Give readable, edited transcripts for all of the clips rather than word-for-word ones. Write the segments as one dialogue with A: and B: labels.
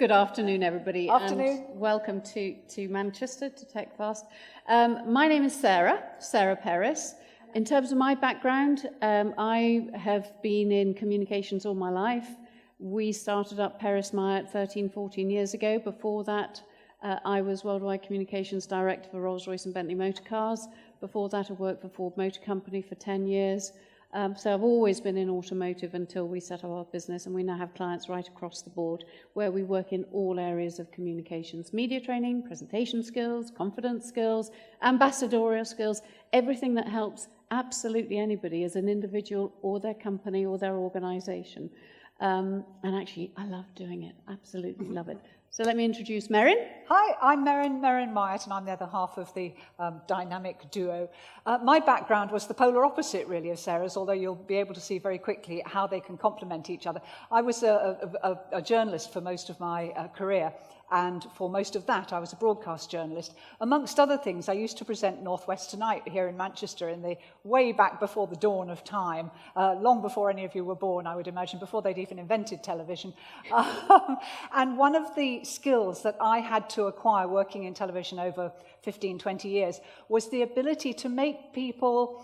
A: Good afternoon, everybody.
B: Afternoon.
A: And welcome to Manchester, to TechFast. My name is Sarah Perris. In terms of my background, I have been in communications all my life. We started up Perris Meyer 13, 14 years ago. Before that, I was Worldwide Communications Director for Rolls-Royce and Bentley Motor Cars. Before that, I worked for Ford Motor Company for 10 years. So I've always been in automotive until we set up our business, and we now have clients right across the board where we work in all areas of communications: media training, presentation skills, confidence skills, ambassadorial skills, everything that helps absolutely anybody as an individual or their company or their organization. And actually, I love doing it, absolutely love it. So let me introduce Merrin.
B: Hi, I'm Merrin Myatt, and I'm the other half of the dynamic duo. My background was the polar opposite, really, of Sarah's, although you'll be able to see very quickly how they can complement each other. I was a journalist for most of my career, and for most of that, I was a broadcast journalist. Amongst other things, I used to present North West Tonight here in Manchester in the way back before the dawn of time, long before any of you were born, I would imagine, before they'd even invented television. And one of the skills that I had to acquire working in television over 15, 20 years was the ability to make people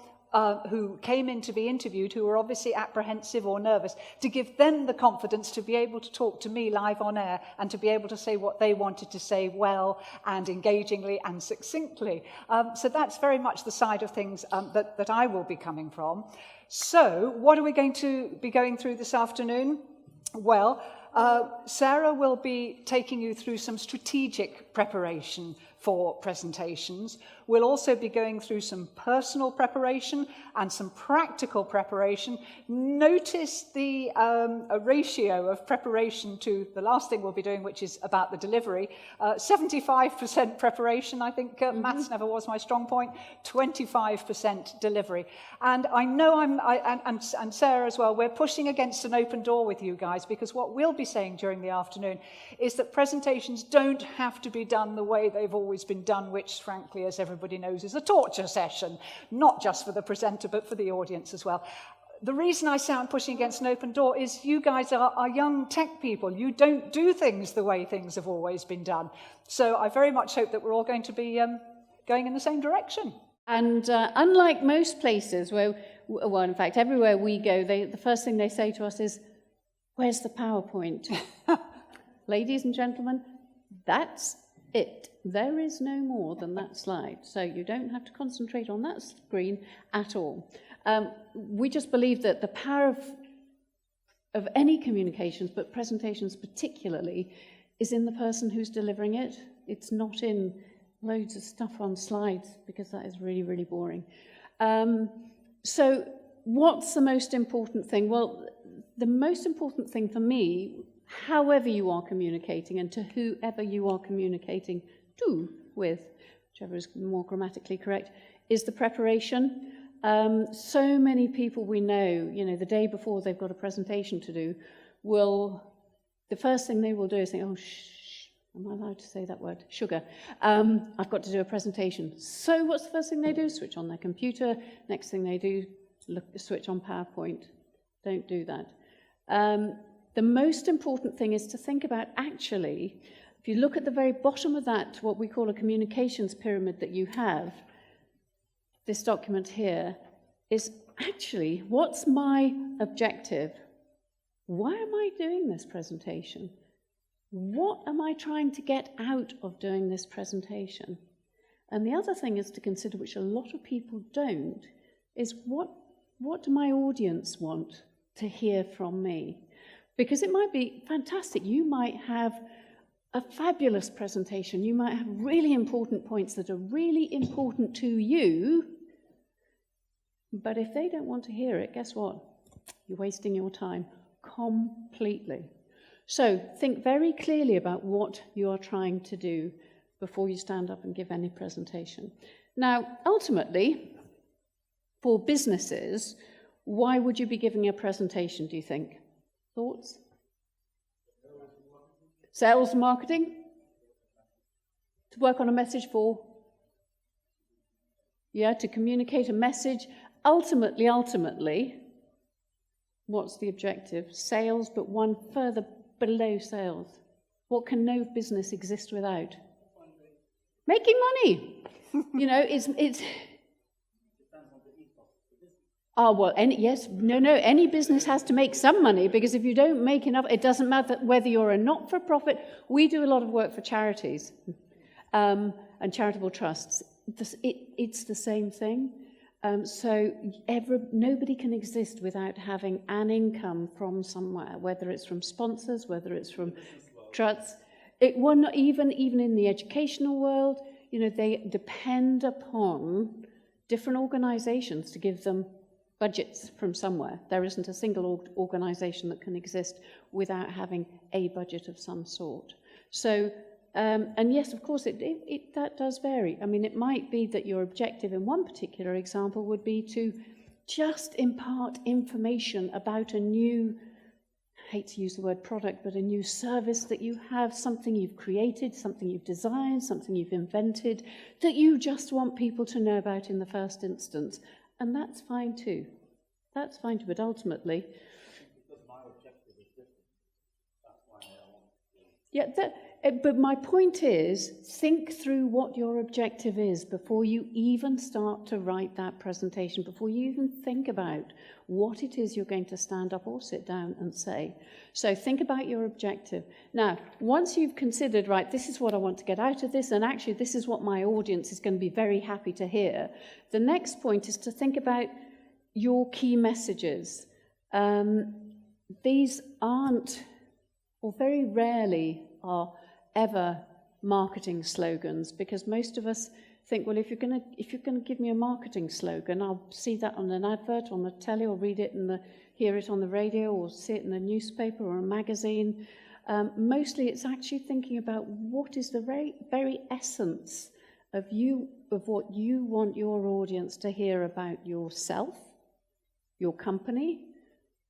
B: who came in to be interviewed, who were obviously apprehensive or nervous, to give them the confidence to be able to talk to me live on air and to be able to say what they wanted to say well and engagingly and succinctly. So that's very much the side of things that I will be coming from. So what are we going to be going through this afternoon? Well, Sarah will be taking you through some strategic preparation for presentations. We'll also be going through some personal preparation and some practical preparation. Notice the ratio of preparation to the last thing we'll be doing, which is about the delivery. 75% preparation, I think maths never was my strong point, 25% delivery. And I know and Sarah as well, we're pushing against an open door with you guys, because what we'll be saying during the afternoon is that presentations don't have to be done the way they've always been done, which frankly, as everybody knows, is a torture session, not just for the presenter, but for the audience as well. The reason I say I'm pushing against an open door is you guys are young tech people. You don't do things the way things have always been done. So I very much hope that we're all going to be going in the same direction.
A: And unlike most places where, well, in fact, everywhere we go, the first thing they say to us is, "Where's the PowerPoint?" Ladies and gentlemen, that's it. There is no more than that slide, so you don't have to concentrate on that screen at all. We just believe that the power of any communications, but presentations particularly, is in the person who's delivering it. It's not in loads of stuff on slides, because that is really, really boring. So what's the most important thing? Well, the most important thing for me, however you are communicating and to whoever you are communicating to with, whichever is more grammatically correct, is the preparation. So many people we know, the day before they've got a presentation to do, the first thing they will do is think, "Oh, shh, am I allowed to say that word? Sugar. I've got to do a presentation." So what's the first thing they do? Switch on their computer. Next thing they do, switch on PowerPoint. Don't do that. The most important thing is to think about, actually, if you look at the very bottom of that, what we call a communications pyramid that you have, this document here, is actually, what's my objective? Why am I doing this presentation? What am I trying to get out of doing this presentation? And the other thing is to consider, which a lot of people don't, is what do my audience want to hear from me? Because it might be fantastic. You might have a fabulous presentation. You might have really important points that are really important to you. But if they don't want to hear it, guess what? You're wasting your time completely. So think very clearly about what you are trying to do before you stand up and give any presentation. Now, ultimately, for businesses, why would you be giving a presentation, do you think? Thoughts? Sales and marketing? To work on a message for? Yeah, to communicate a message. Ultimately, what's the objective? Sales, but one further below sales. What can no business exist without? Making money. It's well, any business has to make some money, because if you don't make enough, it doesn't matter whether you're a not-for-profit. We do a lot of work for charities and charitable trusts. It's the same thing. So nobody can exist without having an income from somewhere, whether it's from sponsors, whether it's from trusts. Even in the educational world, they depend upon different organizations to give them budgets from somewhere. There isn't a single organization that can exist without having a budget of some sort. So, and yes, of course, that does vary. I mean, it might be that your objective in one particular example would be to just impart information about a new, I hate to use the word product, but a new service that you have, something you've created, something you've designed, something you've invented, that you just want people to know about in the first instance. And that's fine too. That's fine too, but ultimately...
C: Because my objective is different. That's why I want to...
A: Yeah, but my point is, think through what your objective is before you even start to write that presentation, before you even think about what it is you're going to stand up or sit down and say. So think about your objective. Now, once you've considered, right, this is what I want to get out of this, and actually this is what my audience is going to be very happy to hear, the next point is to think about your key messages. These aren't, or very rarely are, ever marketing slogans, because most of us think, well, if you're going to give me a marketing slogan, I'll see that on an advert on the telly, or read it hear it on the radio, or see it in a newspaper or a magazine. Mostly, it's actually thinking about what is the very essence of what you want your audience to hear about yourself, your company,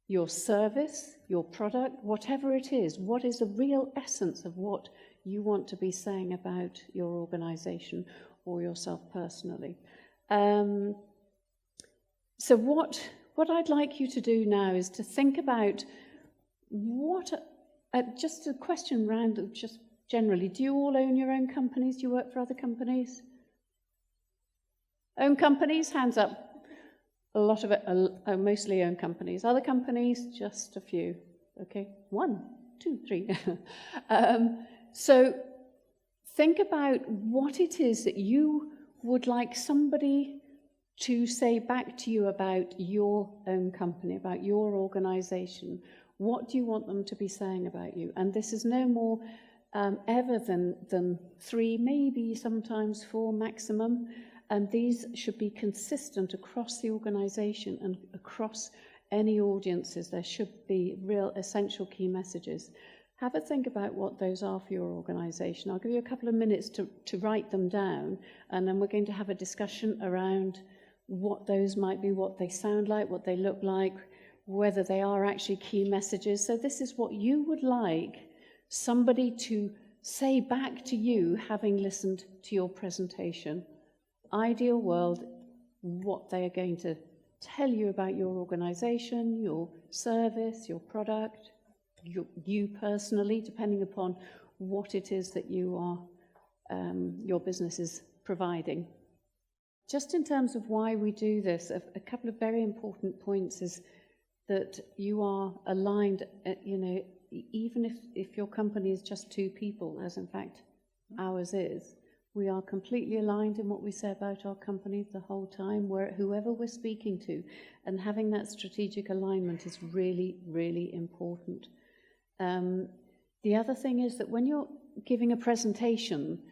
A: your service, your product, whatever it is. What is the real essence of what you want to be saying about your organization or yourself personally? So what I'd like you to do now is to think about just a question round, just generally, do you all own your own companies? Do you work for other companies? Own companies? Hands up. A lot of it are mostly own companies. Other companies, just a few. Okay, 1, 2, 3. So think about what it is that you would like somebody to say back to you about your own company, about your organization. What do you want them to be saying about you? And this is no more ever than 3, maybe sometimes 4 maximum. And these should be consistent across the organization and across any audiences. There should be real essential key messages. Have a think about what those are for your organization. I'll give you a couple of minutes to write them down, and then we're going to have a discussion around what those might be, what they sound like, what they look like, whether they are actually key messages. So this is what you would like somebody to say back to you having listened to your presentation. Ideal world, what they are going to tell you about your organization, your service, your product, you personally, depending upon what it is that you are, your business is providing. Just in terms of why we do this, a couple of very important points is that you are aligned, even if your company is just 2 people, as in fact ours is, we are completely aligned in what we say about our company the whole time, whoever we're speaking to, and having that strategic alignment is really, really important. The other thing is that when you're giving a presentation,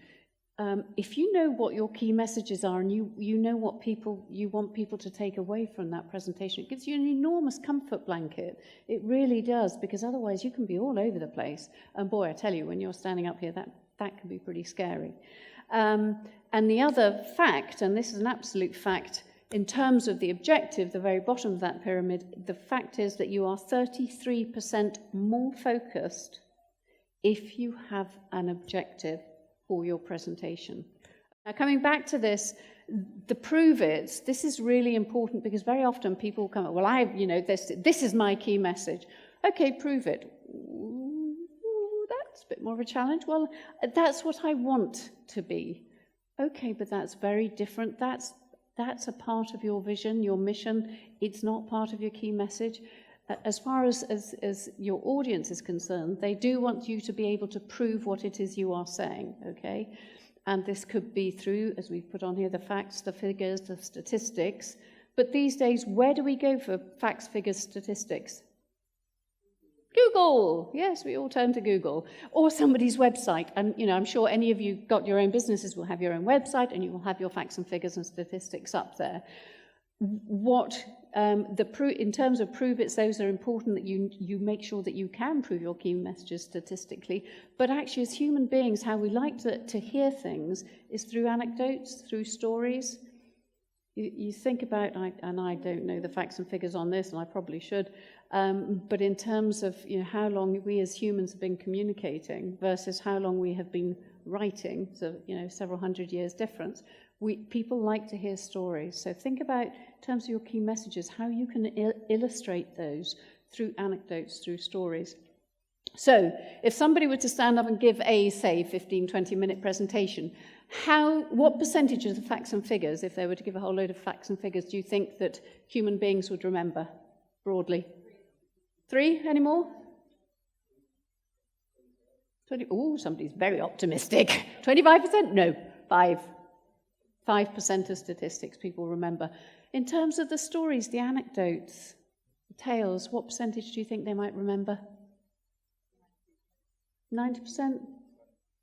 A: if you know what your key messages are and you know what you want people to take away from that presentation, it gives you an enormous comfort blanket. It really does, because otherwise you can be all over the place. And boy, I tell you, when you're standing up here, that can be pretty scary. And the other fact, and this is an absolute fact, in terms of the objective, the very bottom of that pyramid, the fact is that you are 33% more focused if you have an objective for your presentation. Now, coming back to this, the prove it, this is really important, because very often people come up, well, this is my key message. Okay, prove it. That it's a bit more of a challenge. Well, that's what I want to be. Okay, but that's very different. That's a part of your vision, your mission. It's not part of your key message. As far as your audience is concerned, they do want you to be able to prove what it is you are saying, okay? And this could be through, as we've put on here, the facts, the figures, the statistics. But these days, where do we go for facts, figures, statistics? Google. Yes, we all turn to Google. Or somebody's website. And, I'm sure any of you got your own businesses will have your own website, and you will have your facts and figures and statistics up there. In terms of prove it's those that are important that you make sure that you can prove your key messages statistically. But actually, as human beings, how we like to hear things is through anecdotes, through stories. You think about, and I don't know the facts and figures on this, and I probably should, but in terms of how long we as humans have been communicating versus how long we have been writing, so several hundred years difference. People like to hear stories. So think about, in terms of your key messages, how you can illustrate those through anecdotes, through stories. So if somebody were to stand up and give a, say, 15, 20-minute presentation, what percentage of the facts and figures, if they were to give a whole load of facts and figures, do you think that human beings would remember, broadly? 3? Any more? 20? Oh, somebody's very optimistic. 25%? No, 5. 5% of statistics people remember. In terms of the stories, the anecdotes, the tales, what percentage do you think they might remember? 90%?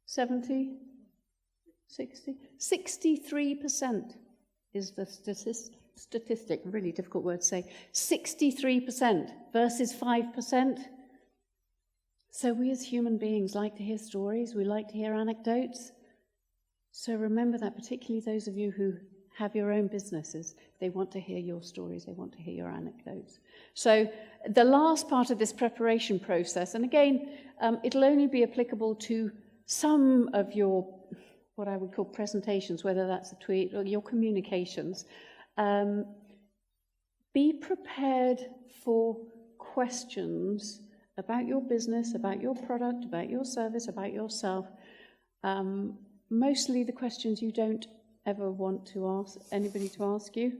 A: 70? 60? 63% is the statistic, really difficult word to say. 63% versus 5%. So we as human beings like to hear stories, we like to hear anecdotes. So remember that, particularly those of you who have your own businesses, they want to hear your stories, they want to hear your anecdotes. So the last part of this preparation process, and again, it'll only be applicable to some of your, what I would call presentations, whether that's a tweet or your communications. Be prepared for questions about your business, about your product, about your service, about yourself. Mostly the questions you don't ever want to ask anybody to ask you.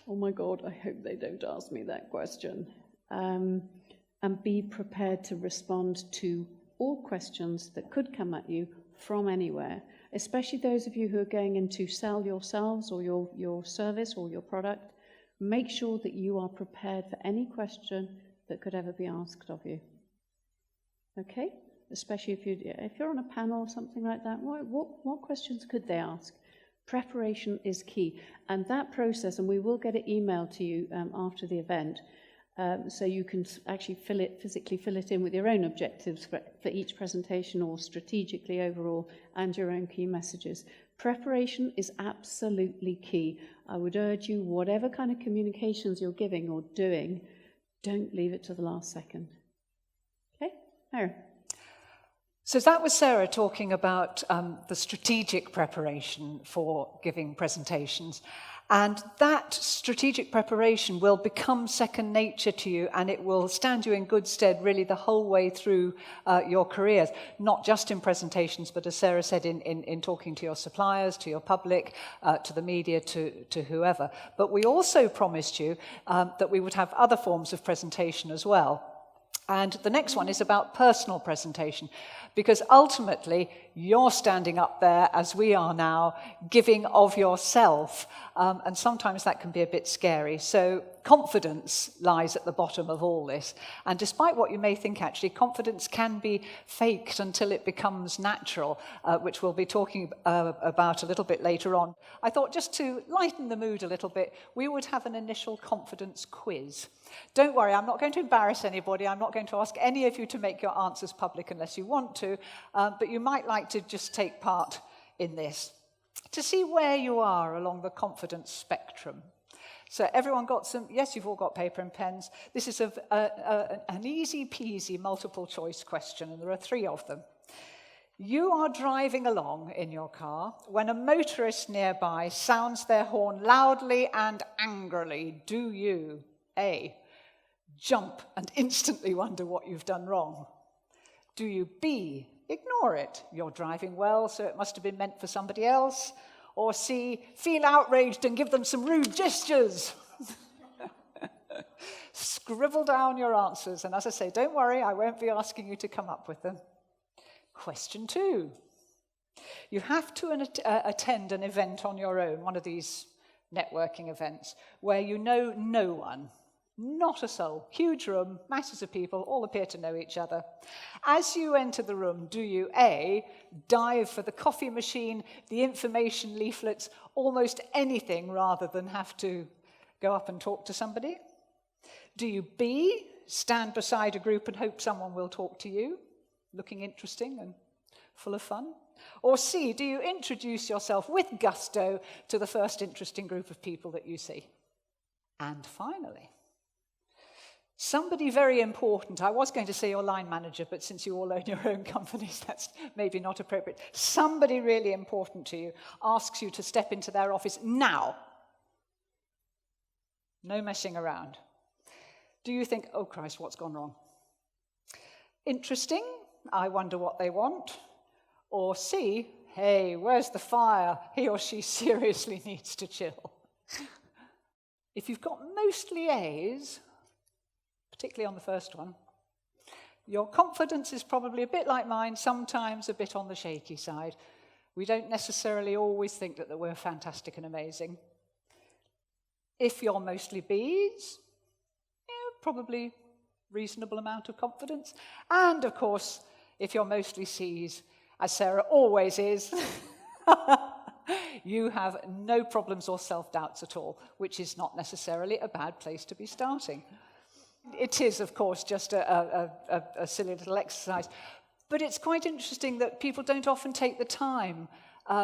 A: Oh my God, I hope they don't ask me that question. And be prepared to respond to all questions that could come at you from anywhere, especially those of you who are going in to sell yourselves or your service or your product. Make sure that you are prepared for any question that could ever be asked of you. Okay? Especially if you're on a panel or something like that, what questions could they ask? Preparation is key. And that process, and we will get an email to you after the event, so you can actually physically fill it in with your own objectives for each presentation or strategically overall, and your own key messages. Preparation is absolutely key. I would urge you, whatever kind of communications you're giving or doing, don't leave it to the last second. Okay? Mary.
B: So that was Sarah talking about the strategic preparation for giving presentations. And that strategic preparation will become second nature to you, and it will stand you in good stead really the whole way through your careers, not just in presentations, but as Sarah said, in talking to your suppliers, to your public, to the media, to whoever. But we also promised you that we would have other forms of presentation as well. And the next one is about personal presentation, because ultimately you're standing up there, as we are now, giving of yourself, and sometimes that can be a bit scary. So confidence lies at the bottom of all this. And despite what you may think, actually, confidence can be faked until it becomes natural, which we'll be talking about a little bit later on. I thought just to lighten the mood a little bit, we would have an initial confidence quiz. Don't worry, I'm not going to embarrass anybody. I'm not going to ask any of you to make your answers public unless you want to, but you might like to just take part in this to see where you are along the confidence spectrum. So everyone got some, yes, you've all got paper and pens. This is an easy peasy multiple choice question, and there are 3 of them. You are driving along in your car when a motorist nearby sounds their horn loudly and angrily. Do you, A, jump and instantly wonder what you've done wrong? Do you, B, ignore it. You're driving well, so it must have been meant for somebody else. Or C, feel outraged and give them some rude gestures. Scribble down your answers. And as I say, don't worry, I won't be asking you to come up with them. Question 2. You have to attend an event on your own, one of these networking events, where you know no one, not a soul, huge room, masses of people, all appear to know each other. As you enter the room, do you A, dive for the coffee machine, the information leaflets, almost anything rather than have to go up and talk to somebody? Do you B, stand beside a group and hope someone will talk to you, looking interesting and full of fun? Or C, do you introduce yourself with gusto to the first interesting group of people that you see? And finally, somebody very important. I was going to say your line manager, but since you all own your own companies, that's maybe not appropriate. Somebody really important to you asks you to step into their office now. No messing around. Do you think, oh Christ, what's gone wrong? Interesting, I wonder what they want. Or C, hey, where's the fire? He or she seriously needs to chill. If you've got mostly A's, particularly on the first one, your confidence is probably a bit like mine, sometimes a bit on the shaky side. We don't necessarily always think that we're fantastic and amazing. If you're mostly B's, probably reasonable amount of confidence. And of course, if you're mostly C's, as Sarah always is, you have no problems or self-doubts at all, which is not necessarily a bad place to be starting. It is, of course, just a silly little exercise. But it's quite interesting that people don't often take the time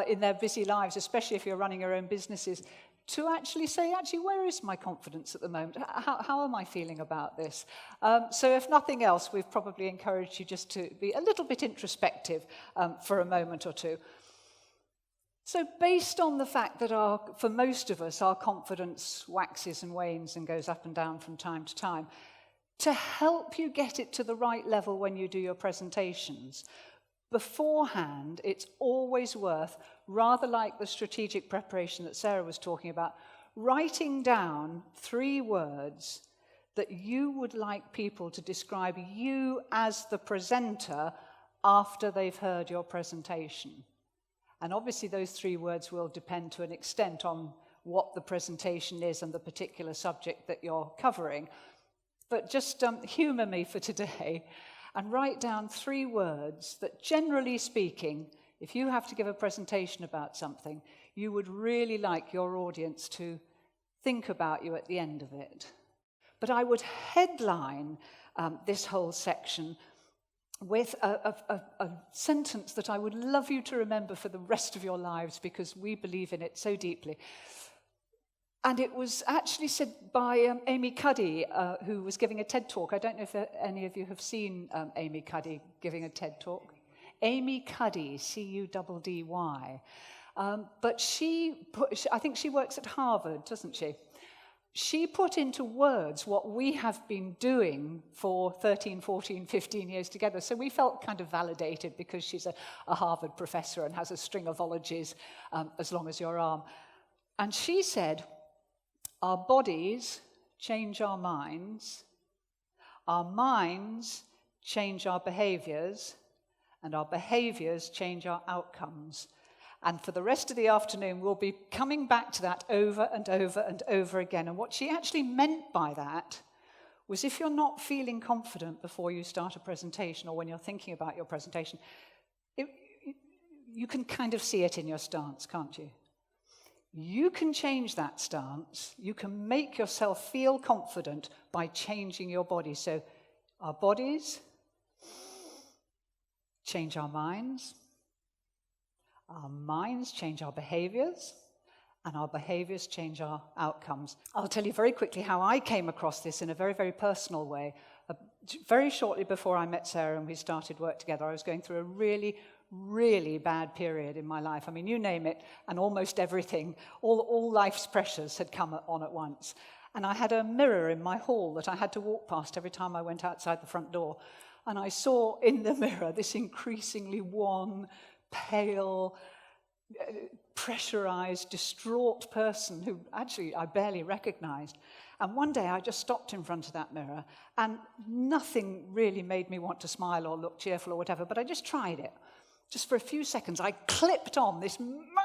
B: in their busy lives, especially if you're running your own businesses, to actually say, where is my confidence at the moment? How am I feeling about this? So if nothing else, we've probably encouraged you just to be a little bit introspective for a moment or two. So based on the fact that for most of us, our confidence waxes and wanes and goes up and down from time to time, to help you get it to the right level when you do your presentations, beforehand, it's always worth, rather like the strategic preparation that Sarah was talking about, writing down 3 words that you would like people to describe you as the presenter after they've heard your presentation. And obviously those 3 words will depend to an extent on what the presentation is and the particular subject that you're covering. But just humour me for today and write down 3 words that, generally speaking, if you have to give a presentation about something, you would really like your audience to think about you at the end of it. But I would headline this whole section with a sentence that I would love you to remember for the rest of your lives, because we believe in it so deeply. And it was actually said by Amy Cuddy, who was giving a TED Talk. I don't know if any of you have seen Amy Cuddy giving a TED Talk. Amy Cuddy, C-U-D-D-Y. But I think she works at Harvard, doesn't she? She put into words what we have been doing for 13, 14, 15 years together. So we felt kind of validated because she's a Harvard professor and has a string of ologies as long as your arm. And she said, our bodies change our minds change our behaviors, and our behaviors change our outcomes. And for the rest of the afternoon, we'll be coming back to that over and over and over again. And what she actually meant by that was, if you're not feeling confident before you start a presentation, or when you're thinking about your presentation, you can kind of see it in your stance, can't you? You can change that stance. You can make yourself feel confident by changing your body. So our bodies change our minds change our behaviors, and our behaviors change our outcomes. I'll tell you very quickly how I came across this in a very, very personal way. Very shortly before I met Sarah and we started work together, I was going through a really, really bad period in my life. I mean, you name it, and almost everything, all life's pressures had come on at once. And I had a mirror in my hall that I had to walk past every time I went outside the front door. and I saw in the mirror this increasingly wan, pale, pressurized, distraught person who actually I barely recognized. And one day I just stopped in front of that mirror, and nothing really made me want to smile or look cheerful or whatever, but I just tried it. Just for a few seconds, I clipped on this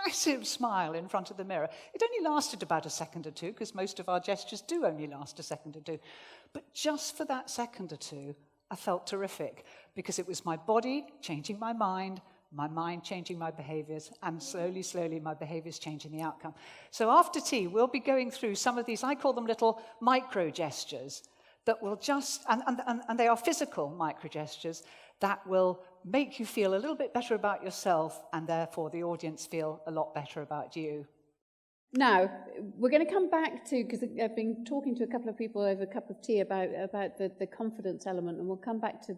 B: massive smile in front of the mirror. It only lasted about a second or two, because most of our gestures do only last a second or two. But just for that second or two, I felt terrific, because it was my body changing my mind changing my behaviors, and slowly, slowly, my behaviors changing the outcome. So after tea, we'll be going through some of these, I call them little micro gestures, that will just, and they are physical micro gestures, that will make you feel a little bit better about yourself, and therefore the audience feel a lot better about you.
A: Now, we're going to come back to, because I've been talking to a couple of people over a cup of tea about the confidence element, and we'll come back to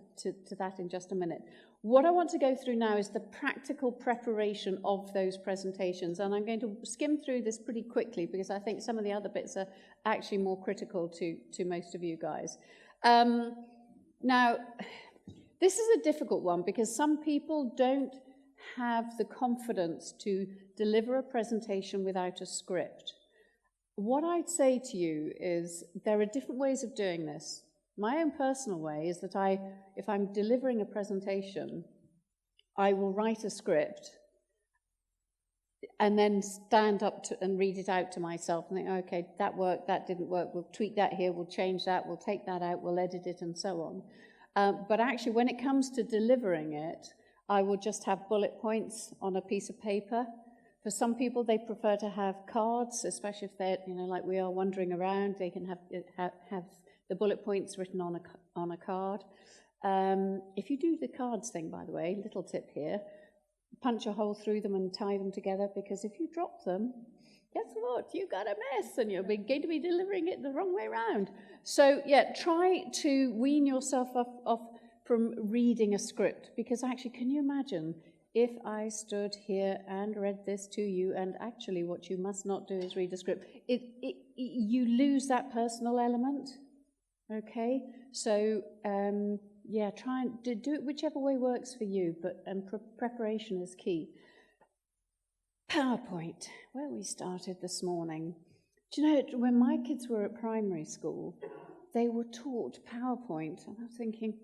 A: that in just a minute. What I want to go through now is the practical preparation of those presentations, and I'm going to skim through this pretty quickly because I think some of the other bits are actually more critical to most of you guys. Now, this is a difficult one because some people don't have the confidence to deliver a presentation without a script. What I'd say to you is there are different ways of doing this. My own personal way is that if I'm delivering a presentation, I will write a script and then stand up and read it out to myself and think, okay, that worked, that didn't work, we'll tweak that here, we'll change that, we'll take that out, we'll edit it and so on. But actually when it comes to delivering it, I will just have bullet points on a piece of paper. For some people, they prefer to have cards, especially if they're, like we are wandering around, they can have the bullet points written on a card. If you do the cards thing, by the way, little tip here, punch a hole through them and tie them together, because if you drop them, guess what? You got a mess, and you're going to be delivering it the wrong way around. So, yeah, try to wean yourself off from reading a script, because actually, can you imagine if I stood here and read this to you, and actually what you must not do is read a script? You lose that personal element, okay? So, yeah, try and do it whichever way works for you, but preparation is key. PowerPoint, where we started this morning. Do you know, when my kids were at primary school, they were taught PowerPoint, and I was thinking,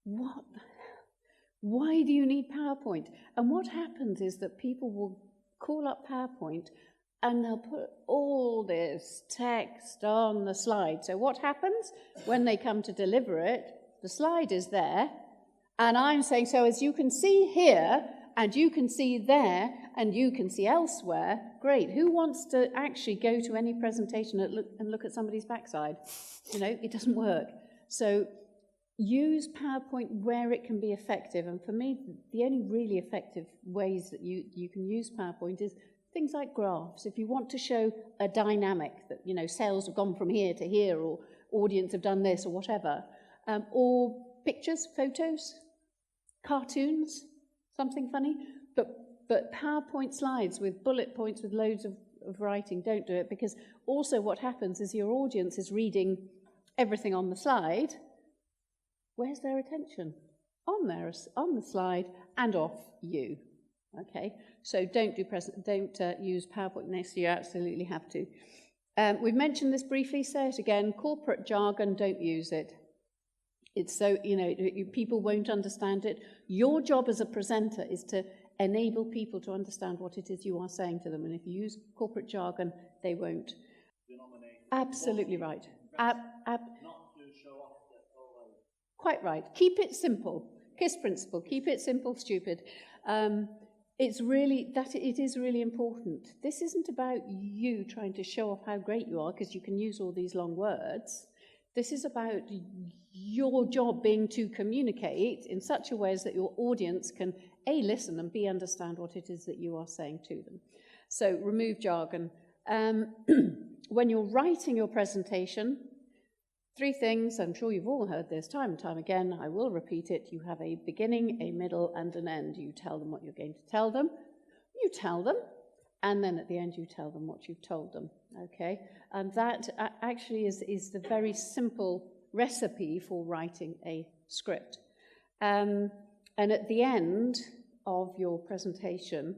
A: what? Why do you need PowerPoint? And what happens is that people will call up PowerPoint and they'll put all this text on the slide. So what happens when they come to deliver it? The slide is there, and I'm saying, so as you can see here, and you can see there, and you can see elsewhere, great. Who wants to actually go to any presentation and look at somebody's backside? It doesn't work. So use PowerPoint where it can be effective. And for me, the only really effective ways that you can use PowerPoint is things like graphs. If you want to show a dynamic that, sales have gone from here to here, or audience have done this, or whatever, or pictures, photos, cartoons, something funny, but PowerPoint slides with bullet points with loads of writing, don't do it, because also what happens is your audience is reading everything on the slide. Where's their attention? On the slide and off you. Okay, so don't use PowerPoint next year. You absolutely have to. We've mentioned this briefly. Say it again. Corporate jargon, don't use it. It's so people won't understand it. Your job as a presenter is to enable people to understand what it is you are saying to them. And if you use corporate jargon, they won't. Absolutely right. Quite right. Keep it simple. KISS principle. Keep it simple, stupid. It is really important. This isn't about you trying to show off how great you are, because you can use all these long words. This is about your job being to communicate in such a way as that your audience can A, listen, and B, understand what it is that you are saying to them. So remove jargon. When you're writing your presentation, 3 things, I'm sure you've all heard this time and time again, I will repeat it. You have a beginning, a middle, and an end. You tell them what you're going to tell them. You tell them, and then at the end you tell them what you've told them, okay? And that actually is the very simple recipe for writing a script. And at the end of your presentation,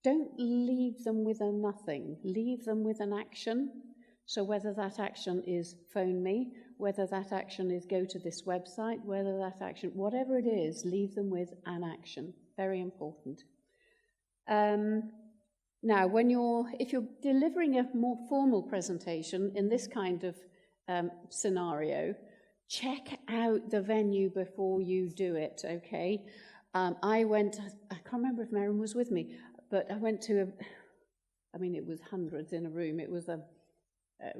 A: don't leave them with a nothing. Leave them with an action. So whether that action is phone me, whether that action is go to this website, whether that action, whatever it is, leave them with an action. Very important. Now, if you're delivering a more formal presentation in this kind of scenario, check out the venue before you do it, okay? I can't remember if Maren was with me, but I went to it was hundreds in a room. It was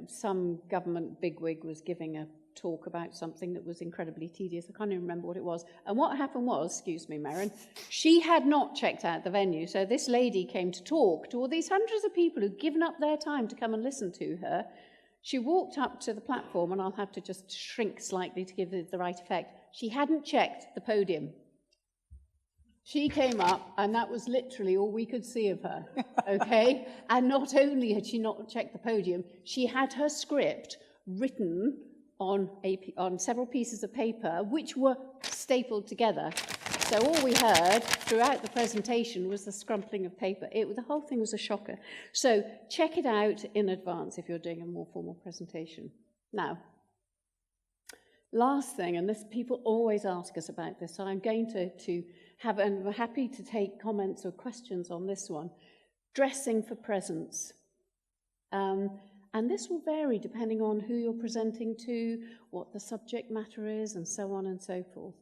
A: some government bigwig was giving a talk about something that was incredibly tedious. I can't even remember what it was. And what happened was, excuse me, Maren, she had not checked out the venue. So this lady came to talk to all these hundreds of people who'd given up their time to come and listen to her. She walked up to the platform, and I'll have to just shrink slightly to give it the right effect. She hadn't checked the podium. She came up, and that was literally all we could see of her, okay? And not only had she not checked the podium, she had her script written on several pieces of paper, which were stapled together. So all we heard throughout the presentation was the scrumpling of paper. The whole thing was a shocker. So check it out in advance if you're doing a more formal presentation. Now, last thing, and this people always ask us about this, so I'm going to have, and we're happy to take comments or questions on this one. Dressing for presence. And this will vary depending on who you're presenting to, what the subject matter is, and so on and so forth.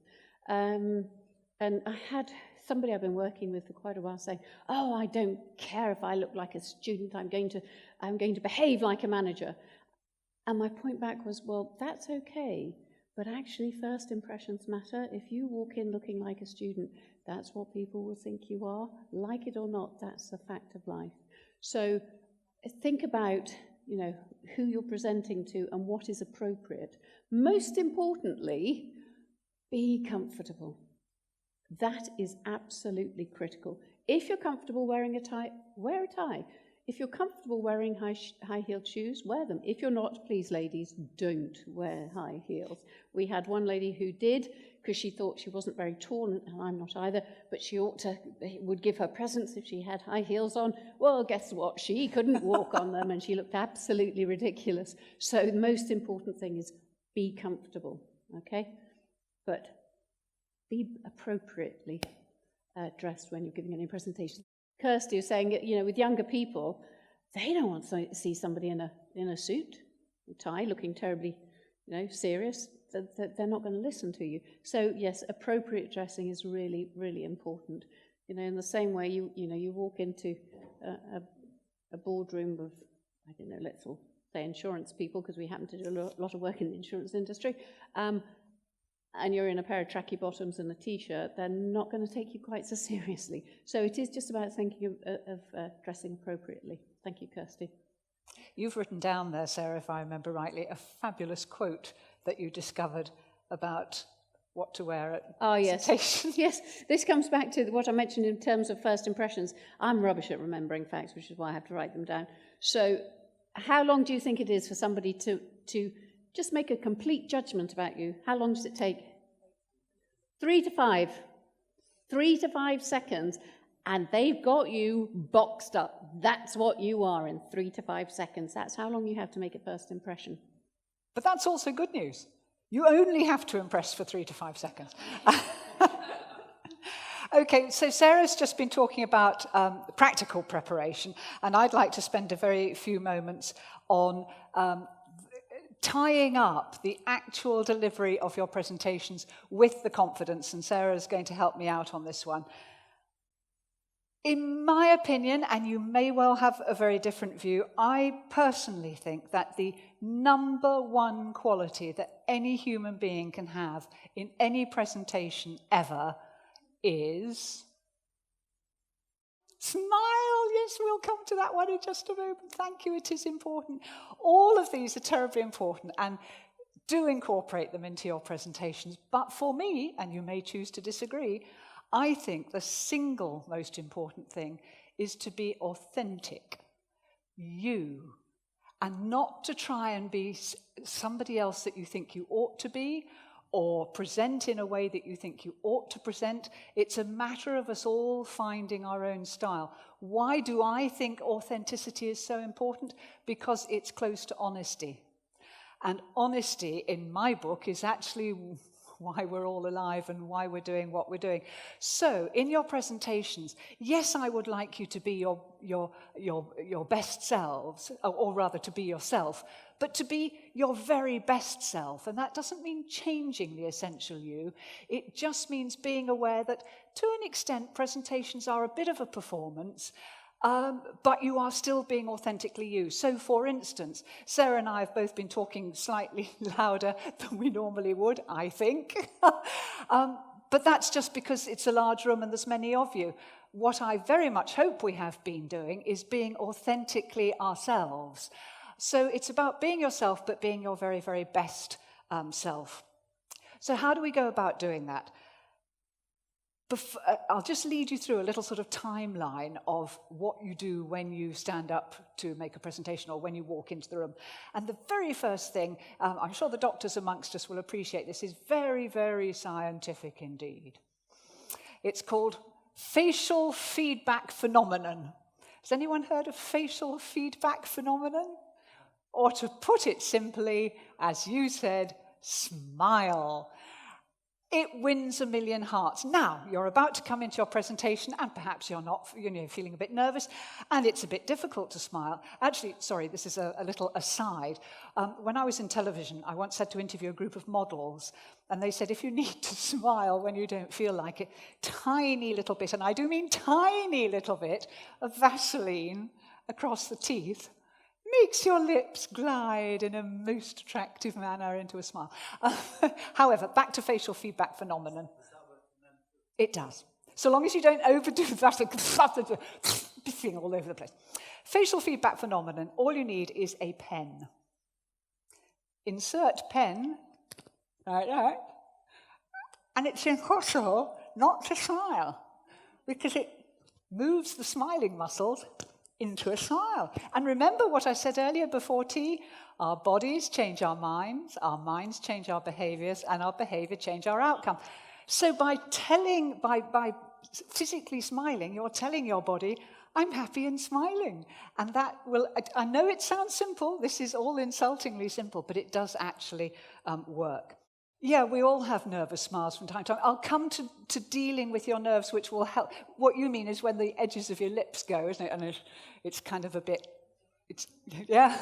A: And I had somebody I've been working with for quite a while saying, "Oh, I don't care if I look like a student. I'm going to behave like a manager." And my point back was, well, that's okay, but actually first impressions matter. If you walk in looking like a student, that's what people will think you are. Like it or not, that's a fact of life. So think about, who you're presenting to and what is appropriate. Most importantly, be comfortable. That is absolutely critical. If you're comfortable wearing a tie, wear a tie. If you're comfortable wearing high-heeled shoes, wear them. If you're not, please, ladies, don't wear high heels. We had one lady who did, because she thought she wasn't very tall, and I'm not either, but it would give her presence if she had high heels on. Well, guess what? She couldn't walk on them, and she looked absolutely ridiculous. So the most important thing is be comfortable, okay? But be appropriately dressed when you're giving any presentation. Kirsty was saying, with younger people, they don't want to see somebody in a suit, a tie, looking terribly, serious. They're not going to listen to you. So yes, appropriate dressing is really, really important. In the same way you walk into a boardroom of, I don't know, let's all say insurance people, because we happen to do a lot of work in the insurance industry. And you're in a pair of tracky bottoms and a T-shirt, they're not going to take you quite so seriously. So it is just about thinking of dressing appropriately. Thank you, Kirsty.
B: You've written down there, Sarah, if I remember rightly, a fabulous quote that you discovered about what to wear at presentation.
A: Yes, this comes back to what I mentioned in terms of first impressions. I'm rubbish at remembering facts, which is why I have to write them down. So how long do you think it is for somebody to just make a complete judgment about you? How long does it take? 3 to 5. 3 to 5 seconds. And they've got you boxed up. That's what you are in 3 to 5 seconds. That's how long you have to make a first impression.
B: But that's also good news. You only have to impress for 3 to 5 seconds. Okay, so Sarah's just been talking about practical preparation, and I'd like to spend a very few moments on tying up the actual delivery of your presentations with the confidence, and Sarah's going to help me out on this one. In my opinion, and you may well have a very different view, I personally think that the number one quality that any human being can have in any presentation ever is smile. Yes, we'll come to that one in just a moment. Thank you, it is important. All of these are terribly important, and do incorporate them into your presentations. But for me, and you may choose to disagree, I think the single most important thing is to be authentic, you, and not to try and be somebody else that you think you ought to be, or present in a way that you think you ought to present. It's a matter of us all finding our own style. Why do I think authenticity is so important? Because it's close to honesty. And honesty, in my book, is actually why we're all alive and why we're doing what we're doing. So, in your presentations, yes, I would like you to be your best selves, or rather to be yourself, but to be your very best self. And that doesn't mean changing the essential you. It just means being aware that, to an extent, presentations are a bit of a performance, but you are still being authentically you. So, for instance, Sarah and I have both been talking slightly louder than we normally would, I think. But that's just because it's a large room and there's many of you. What I very much hope we have been doing is being authentically ourselves. So it's about being yourself, but being your very, very best self. So how do we go about doing that? I'll just lead you through a little sort of timeline of what you do when you stand up to make a presentation or when you walk into the room. And the very first thing, I'm sure the doctors amongst us will appreciate this, is very, very scientific indeed. It's called facial feedback phenomenon. Has anyone heard of facial feedback phenomenon? Or to put it simply, as you said, smile. It wins a million hearts. Now, you're about to come into your presentation, and perhaps you're not, feeling a bit nervous, and it's a bit difficult to smile. Actually, sorry, this is a little aside. When I was in television, I once had to interview a group of models, and they said, if you need to smile when you don't feel like it, tiny little bit, and I do mean tiny little bit, of Vaseline across the teeth makes your lips glide in a most attractive manner into a smile. However, back to facial feedback phenomenon. It does. So long as you don't overdo that, being all over the place. Facial feedback phenomenon, all you need is a pen. Insert pen, like that, and it's impossible not to smile because it moves the smiling muscles into a smile. And remember what I said earlier before tea? Our bodies change our minds change our behaviors, and our behavior change our outcome. So by physically smiling, you're telling your body, I'm happy and smiling. And that will, I know it sounds simple, this is all insultingly simple, but it does actually work. Yeah, we all have nervous smiles from time to time. I'll come to dealing with your nerves, which will help. What you mean is when the edges of your lips go, isn't it? And it's kind of a bit, yeah.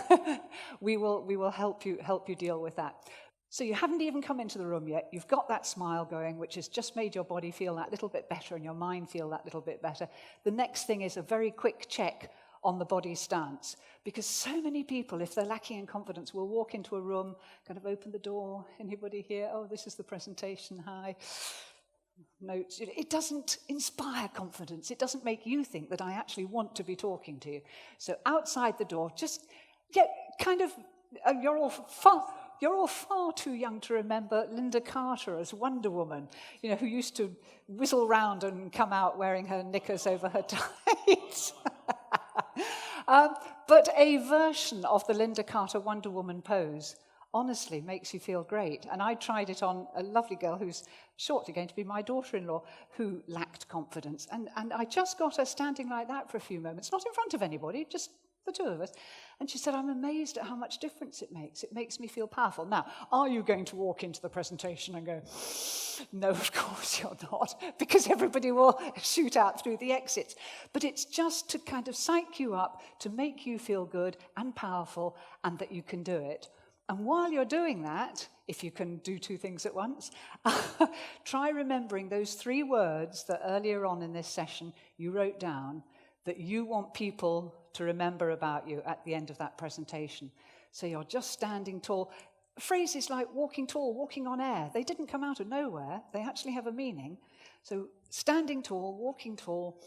B: we will help you deal with that. So you haven't even come into the room yet. You've got that smile going, which has just made your body feel that little bit better and your mind feel that little bit better. The next thing is a very quick check on the body stance, because so many people, if they're lacking in confidence, will walk into a room, kind of open the door, anybody here? Oh, this is the presentation, hi. Notes. It doesn't inspire confidence. It doesn't make you think that I actually want to be talking to you. So outside the door, just get kind of, you're all far too young to remember Linda Carter as Wonder Woman, who used to whizzle round and come out wearing her knickers over her tights. But a version of the Linda Carter Wonder Woman pose honestly makes you feel great. And I tried it on a lovely girl who's shortly going to be my daughter-in-law, who lacked confidence. And I just got her standing like that for a few moments, not in front of anybody, just the two of us. And she said, I'm amazed at how much difference it makes. It makes me feel powerful. Now, are you going to walk into the presentation and go, no, of course you're not, because everybody will shoot out through the exits. But it's just to kind of psych you up, to make you feel good and powerful, and that you can do it. And while you're doing that, if you can do two things at once, try remembering those 3 words that earlier on in this session you wrote down that you want people to remember about you at the end of that presentation. So you're just standing tall. Phrases like walking tall, walking on air, they didn't come out of nowhere. They actually have a meaning. So standing tall, walking tall,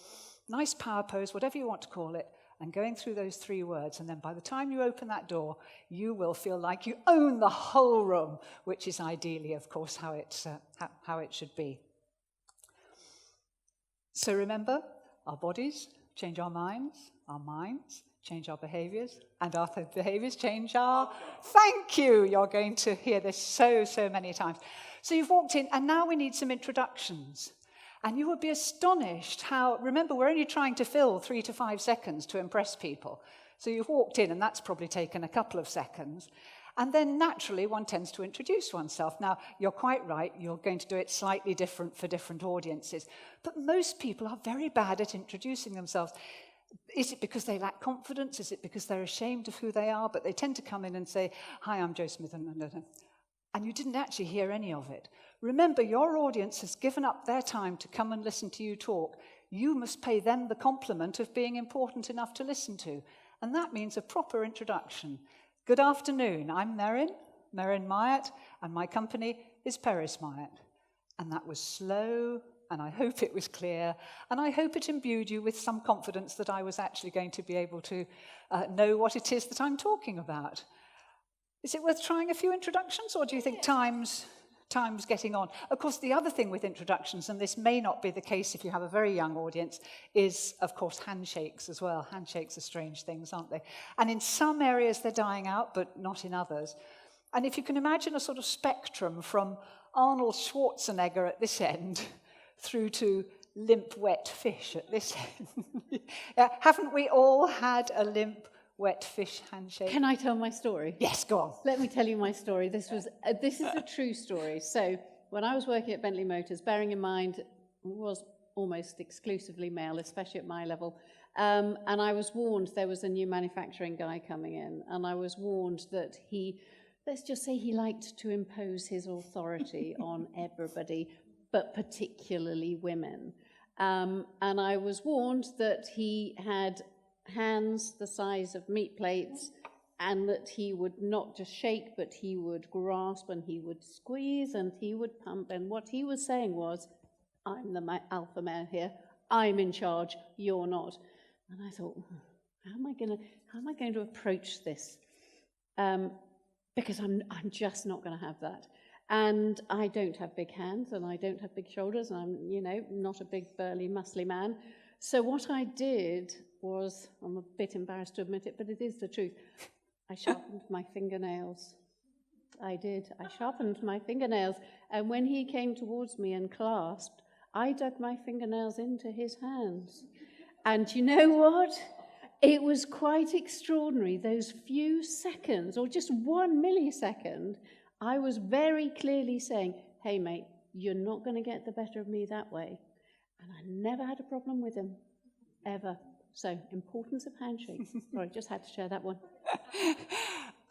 B: nice power pose, whatever you want to call it, and going through those 3 words. And then by the time you open that door, you will feel like you own the whole room, which is ideally, of course, how it should be. So remember, our bodies change our minds change our behaviors, and our behaviors change our... Thank you! You're going to hear this so many times. So you've walked in, and now we need some introductions. And you would be astonished how, remember, we're only trying to fill 3 to 5 seconds to impress people. So you've walked in, and that's probably taken a couple of seconds. And then naturally, one tends to introduce oneself. Now, you're quite right, you're going to do it slightly different for different audiences. But most people are very bad at introducing themselves. Is it because they lack confidence? Is it because they're ashamed of who they are? But they tend to come in and say, "Hi, I'm Joe Smith," and you didn't actually hear any of it. Remember, your audience has given up their time to come and listen to you talk. You must pay them the compliment of being important enough to listen to. And that means a proper introduction. Good afternoon, I'm Merrin Myatt, and my company is Peris Myatt. And that was slow, and I hope it was clear, and I hope it imbued you with some confidence that I was actually going to be able to know what it is that I'm talking about. Is it worth trying a few introductions, or do you think time's getting on? Of course, the other thing with introductions, and this may not be the case if you have a very young audience, is, of course, handshakes as well. Handshakes are strange things, aren't they? And in some areas, they're dying out, but not in others. And if you can imagine a sort of spectrum from Arnold Schwarzenegger at this end through to limp, wet fish at this end. Haven't we all had a limp, wet fish handshake?
A: Can I tell my story?
B: Yes, go on.
A: Let me tell you my story. This is a true story. So when I was working at Bentley Motors, bearing in mind it was almost exclusively male, especially at my level, and I was warned there was a new manufacturing guy coming in, and I was warned that let's just say he liked to impose his authority on everybody, but particularly women. And I was warned that he had hands the size of meat plates, and that he would not just shake, but he would grasp, and he would squeeze, and he would pump. And what he was saying was, "I'm the alpha male here. I'm in charge. You're not." And I thought, how am I going to approach this? Because I'm just not going to have that. And I don't have big hands, and I don't have big shoulders, and I'm, not a big, burly, muscly man. So what I did was, I'm a bit embarrassed to admit it, but it is the truth. I sharpened my fingernails. I did. I sharpened my fingernails. And when he came towards me and clasped, I dug my fingernails into his hands. And you know what? It was quite extraordinary. Those few seconds, or just 1 millisecond, I was very clearly saying, "Hey, mate, you're not going to get the better of me that way." And I never had a problem with him, ever. So, importance of handshakes. Sorry, just had to share that one.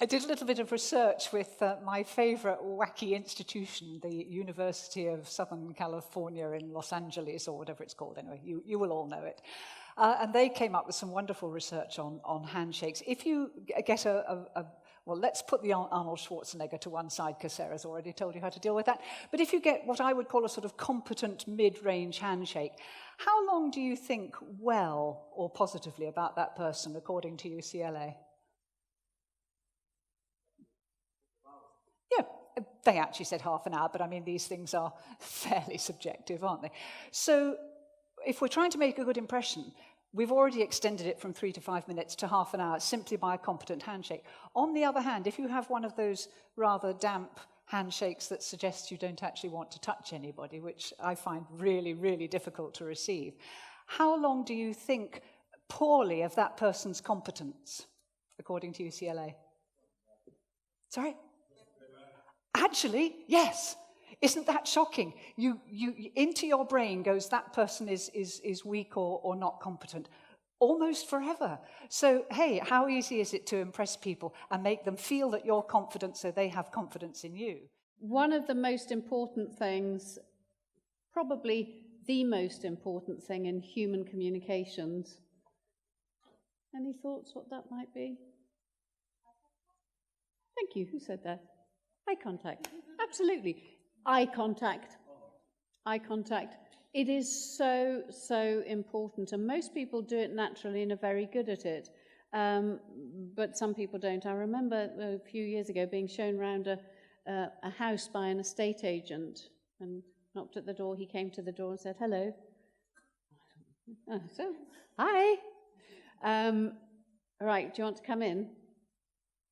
B: I did a little bit of research with my favorite wacky institution, the University of Southern California in Los Angeles, or whatever it's called. Anyway, you will all know it. And they came up with some wonderful research on handshakes. If you get well, let's put the Arnold Schwarzenegger to one side, because Sarah's already told you how to deal with that. But if you get what I would call a sort of competent mid-range handshake, how long do you think well or positively about that person, according to UCLA? Yeah, they actually said half an hour, but I mean, these things are fairly subjective, aren't they? So if we're trying to make a good impression, we've already extended it from 3 to 5 minutes to half an hour simply by a competent handshake. On the other hand, if you have one of those rather damp handshakes that suggests you don't actually want to touch anybody, which I find really, really difficult to receive, how long do you think poorly of that person's competence, according to UCLA? Sorry? Actually, yes. Isn't that shocking? You into your brain goes, that person is weak or not competent, almost forever. So, hey, how easy is it to impress people and make them feel that you're confident so they have confidence in you?
A: One of the most important things, probably the most important thing in human communications. Any thoughts what that might be? Thank you. Who said that? Eye contact. Absolutely. Eye contact. Eye contact. It is so, so important. And most people do it naturally and are very good at it. But some people don't. I remember a few years ago being shown around a house by an estate agent and knocked at the door. He came to the door and said, "Hello." So, hi. Right, do you want to come in?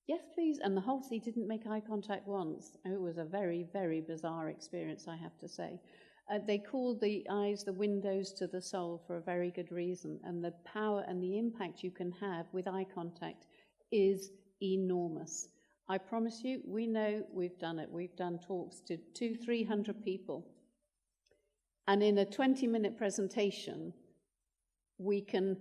A: Yes, please. And the whole he didn't make eye contact once. It was a very, very bizarre experience, I have to say. They called the eyes the windows to the soul for a very good reason. And the power and the impact you can have with eye contact is enormous. I promise you, we know we've done it. We've done talks to 200-300 people. And in a 20-minute presentation, we can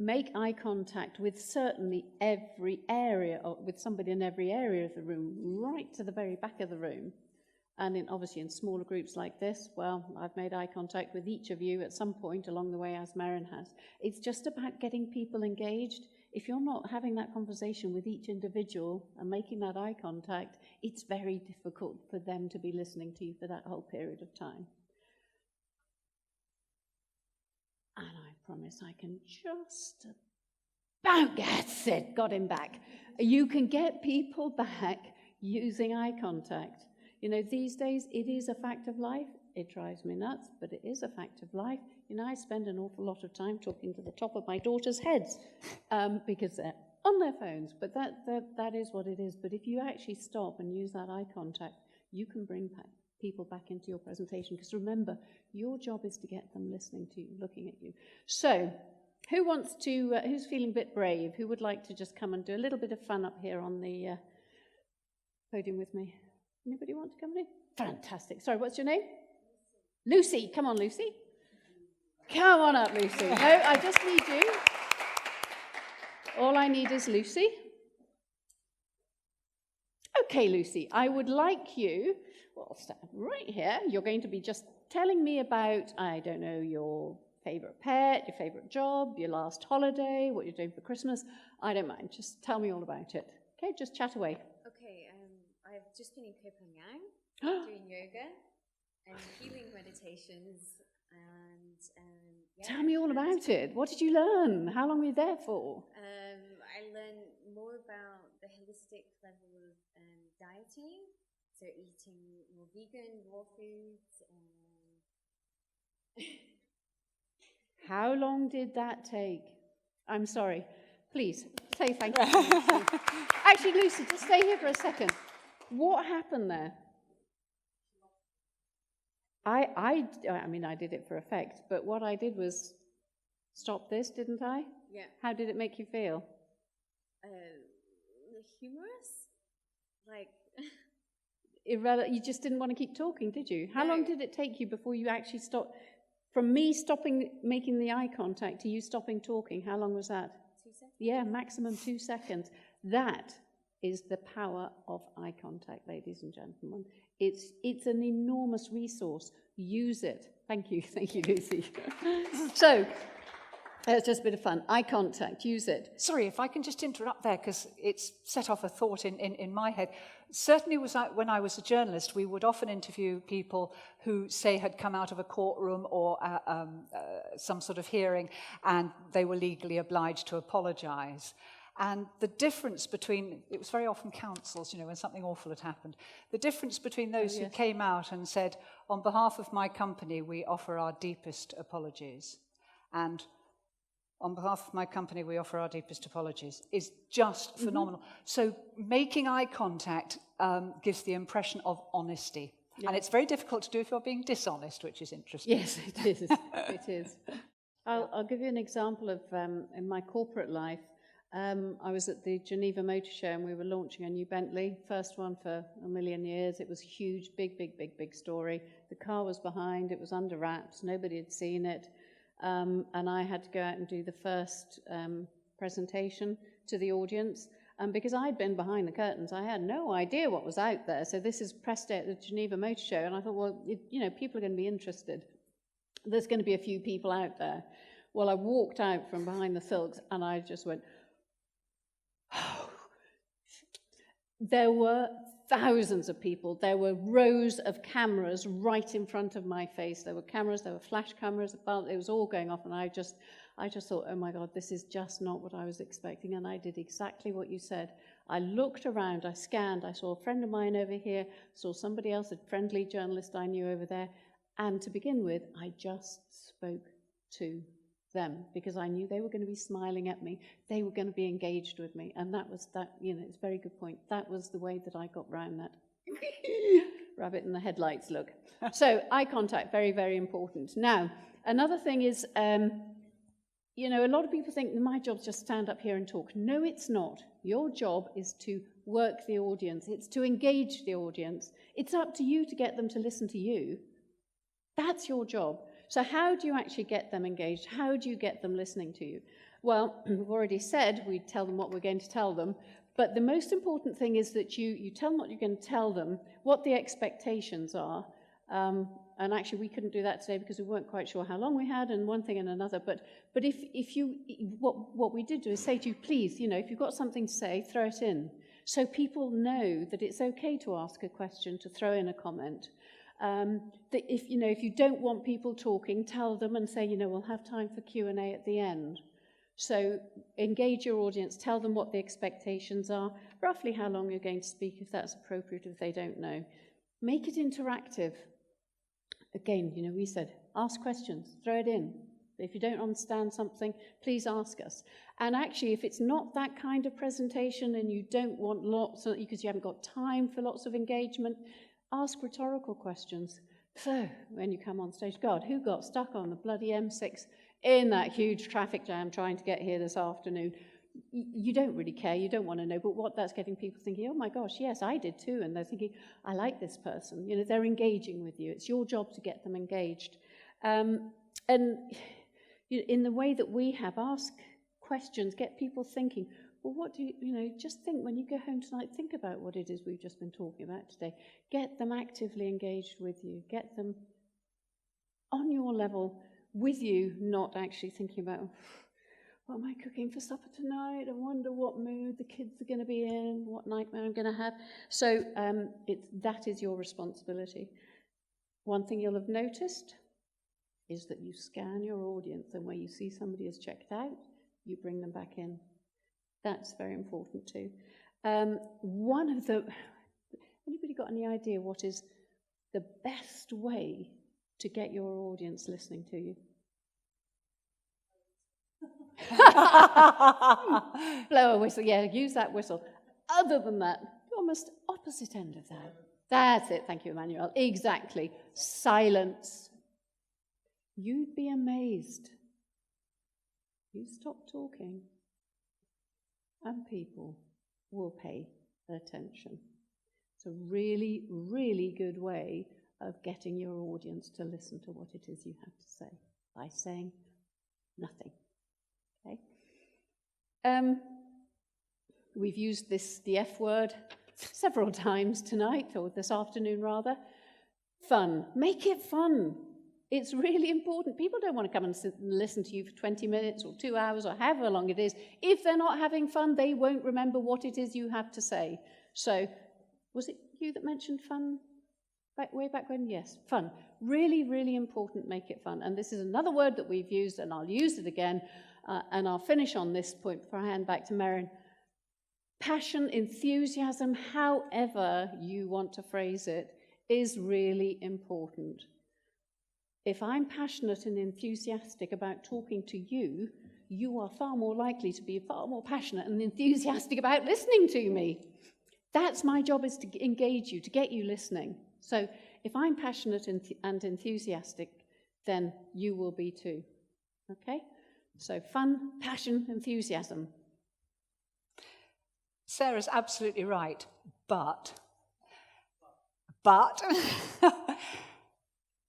A: make eye contact with certainly every area, or with somebody in every area of the room, right to the very back of the room. And obviously in smaller groups like this, well, I've made eye contact with each of you at some point along the way, as Maren has. It's just about getting people engaged. If you're not having that conversation with each individual and making that eye contact, it's very difficult for them to be listening to you for that whole period of time. And I promise I can just about get it, got him back. You can get people back using eye contact. You know, these days it is a fact of life. It drives me nuts, but it is a fact of life. You know, I spend an awful lot of time talking to the top of my daughter's heads because they're on their phones, but that is what it is. But if you actually stop and use that eye contact, you can bring people back into your presentation, because remember, your job is to get them listening to you, looking at you. So, who wants to, who's feeling a bit brave? Who would like to just come and do a little bit of fun up here on the podium with me? Anybody want to come in? Fantastic. Sorry, what's your name? Lucy. Come on, Lucy. Come on up, Lucy. No, I just need you. All I need is Lucy. Okay, Lucy, I would like you, well, stand right here. You're going to be just telling me about, I don't know, your favourite pet, your favourite job, your last holiday, what you're doing for Christmas. I don't mind. Just tell me all about it. Okay, just chat away.
D: Okay, I've just been in Koh Phangan doing yoga and healing meditations, and yeah,
A: Tell me all about it. What did you learn? How long were you there for?
D: I learned more about the holistic level of dieting, so eating more vegan, raw foods.
A: How long did that take? I'm sorry. Please, say thank you. Actually, Lucy, just stay here for a second. What happened there? I mean, I did it for effect, but what I did was stop this, didn't I?
D: Yeah.
A: How did it make you feel?
D: Humorous? Like...
A: You just didn't want to keep talking, did you? How
D: No.
A: long did it take you before you actually stopped? From me stopping making the eye contact to you stopping talking, how long was that?
D: 2 seconds?
A: Yeah, maximum 2 seconds. That is the power of eye contact, ladies and gentlemen. It's an enormous resource. Use it. Thank you, Lucy. So, it's just a bit of fun. Eye contact, use it.
B: Sorry, if I can just interrupt there, because it's set off a thought in my head. Certainly when I was a journalist, we would often interview people who, say, had come out of a courtroom or some sort of hearing, and they were legally obliged to apologise. And the difference between, it was very often counsels, you know, when something awful had happened, the difference between those who came out and said, on behalf of my company, we offer our deepest apologies, and on behalf of my company, we offer our deepest apologies, is just phenomenal. So making eye contact gives the impression of honesty. Yeah. And it's very difficult to do if you're being dishonest, which is interesting.
A: Yes, it is. It is. I'll give you an example of, in my corporate life, I was at the Geneva Motor Show and we were launching a new Bentley, first one for a million years. It was huge, big story. The car was behind, it was under wraps, nobody had seen it. And I had to go out and do the first presentation to the audience. And because I'd been behind the curtains, I had no idea what was out there. So this is press day at the Geneva Motor Show. And I thought, well, you know, people are going to be interested. There's going to be a few people out there. Well, I walked out from behind the silks and I just went, oh. There were thousands of people. There were rows of cameras right in front of my face. There were cameras, there were flash cameras, it was all going off, and I just thought, oh my God, this is just not what I was expecting, and I did exactly what you said. I looked around, I scanned, I saw a friend of mine over here, saw somebody else, a friendly journalist I knew over there, and to begin with, I just spoke to them, because I knew they were going to be smiling at me, they were going to be engaged with me, and that was that, it's a very good point. That was the way that I got round that rabbit in the headlights look. So eye contact, very, very important. Now, another thing is, a lot of people think my job's just stand up here and talk. No, it's not. Your job is to work the audience. It's to engage the audience. It's up to you to get them to listen to you. That's your job. So how do you actually get them engaged? How do you get them listening to you? Well, we've already said we tell them what we're going to tell them, but the most important thing is that you tell them what you're going to tell them, what the expectations are. And actually, we couldn't do that today because we weren't quite sure how long we had, and one thing and another. But what we did do is say to you, please, if you've got something to say, throw it in, so people know that it's okay to ask a question, to throw in a comment. That if you don't want people talking, tell them and say, we'll have time for Q&A at the end. So engage your audience, tell them what the expectations are, roughly how long you're going to speak, if that's appropriate, if they don't know. Make it interactive. Again, we said, ask questions, throw it in. If you don't understand something, please ask us. And actually, if it's not that kind of presentation and you don't want lots, because you haven't got time for lots of engagement, ask rhetorical questions. So, when you come on stage, God, who got stuck on the bloody M6 in that huge traffic jam trying to get here this afternoon? You don't really care, you don't want to know, but what that's getting people thinking, oh my gosh, yes, I did too, and they're thinking, I like this person. They're engaging with you. It's your job to get them engaged. And in the way that we have, ask questions, get people thinking, well, what do just think when you go home tonight, think about what it is we've just been talking about today. Get them actively engaged with you. Get them on your level with you, not actually thinking about, what am I cooking for supper tonight? I wonder what mood the kids are going to be in, what nightmare I'm going to have. So that is your responsibility. One thing you'll have noticed is that you scan your audience, and where you see somebody has checked out, you bring them back in. That's very important too. Anybody got any idea what is the best way to get your audience listening to you? Blow a whistle, yeah, use that whistle. Other than that, the almost opposite end of that. That's it, thank you, Emmanuel. Exactly. Silence. You'd be amazed. You stop talking, and people will pay attention. It's a really, really good way of getting your audience to listen to what it is you have to say by saying nothing. Okay? We've used the F word several times tonight, or this afternoon rather. Fun. Make it fun. It's really important. People don't want to come and sit and listen to you for 20 minutes or 2 hours or however long it is. If they're not having fun, they won't remember what it is you have to say. So, was it you that mentioned fun way back when? Yes, fun. Really, really important, make it fun. And this is another word that we've used, and I'll use it again, and I'll finish on this point before I hand back to Merrin. Passion, enthusiasm, however you want to phrase it, is really important. If I'm passionate and enthusiastic about talking to you, you are far more likely to be far more passionate and enthusiastic about listening to me. That's my job, is to engage you, to get you listening. So if I'm passionate and enthusiastic, then you will be too. Okay? So fun, passion, enthusiasm.
B: Sarah's absolutely right, but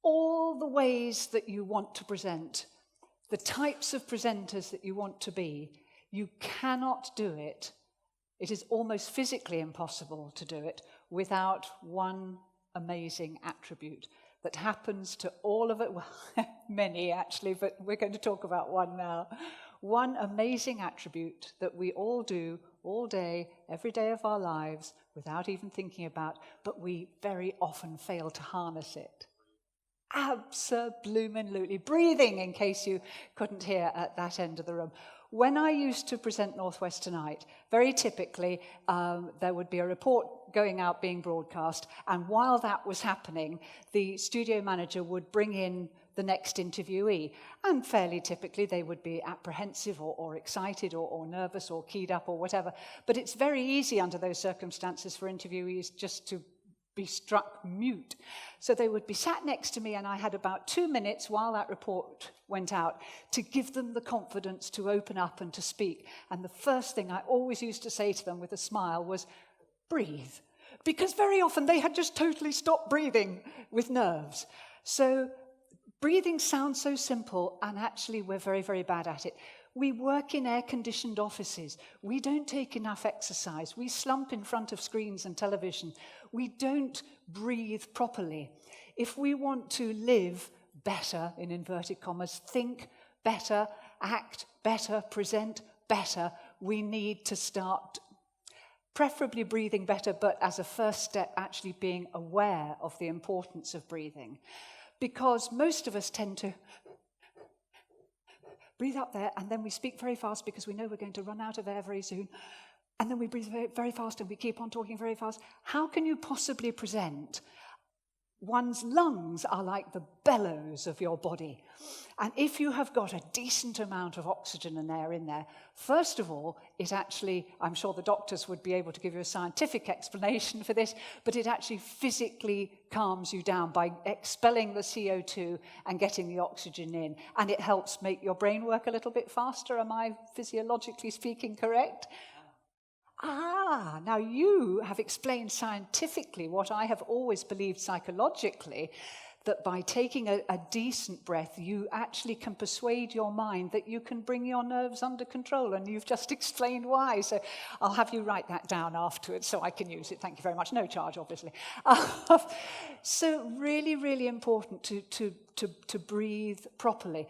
B: all the ways that you want to present, the types of presenters that you want to be, you cannot do it. It is almost physically impossible to do it without one amazing attribute that happens to all of it. Well, many actually, but we're going to talk about one now. One amazing attribute that we all do all day, every day of our lives, without even thinking about, but we very often fail to harness it. Absolutely. Breathing, in case you couldn't hear at that end of the room. When I used to present Northwest Tonight, very typically there would be a report going out being broadcast, and while that was happening, the studio manager would bring in the next interviewee. And fairly typically they would be apprehensive or excited or nervous or keyed up or whatever. But it's very easy under those circumstances for interviewees just to be struck mute. So they would be sat next to me, and I had about 2 minutes while that report went out to give them the confidence to open up and to speak. And the first thing I always used to say to them with a smile was, breathe. Because very often they had just totally stopped breathing with nerves. So breathing sounds so simple, and actually we're very, very bad at it. We work in air-conditioned offices. We don't take enough exercise. We slump in front of screens and television. We don't breathe properly. If we want to live better, in inverted commas, think better, act better, present better, we need to start preferably breathing better, but as a first step, actually being aware of the importance of breathing. Because most of us tend to breathe up there, and then we speak very fast because we know we're going to run out of air very soon. And then we breathe very, very fast, and we keep on talking very fast. How can you possibly present? One's lungs are like the bellows of your body. And if you have got a decent amount of oxygen and air in there, first of all, it actually, I'm sure the doctors would be able to give you a scientific explanation for this, but it actually physically calms you down by expelling the CO2 and getting the oxygen in. And it helps make your brain work a little bit faster. Am I physiologically speaking correct? Now you have explained scientifically what I have always believed psychologically, that by taking a decent breath, you actually can persuade your mind that you can bring your nerves under control, and you've just explained why. So I'll have you write that down afterwards so I can use it. Thank you very much. No charge, obviously. So really, really important to breathe properly.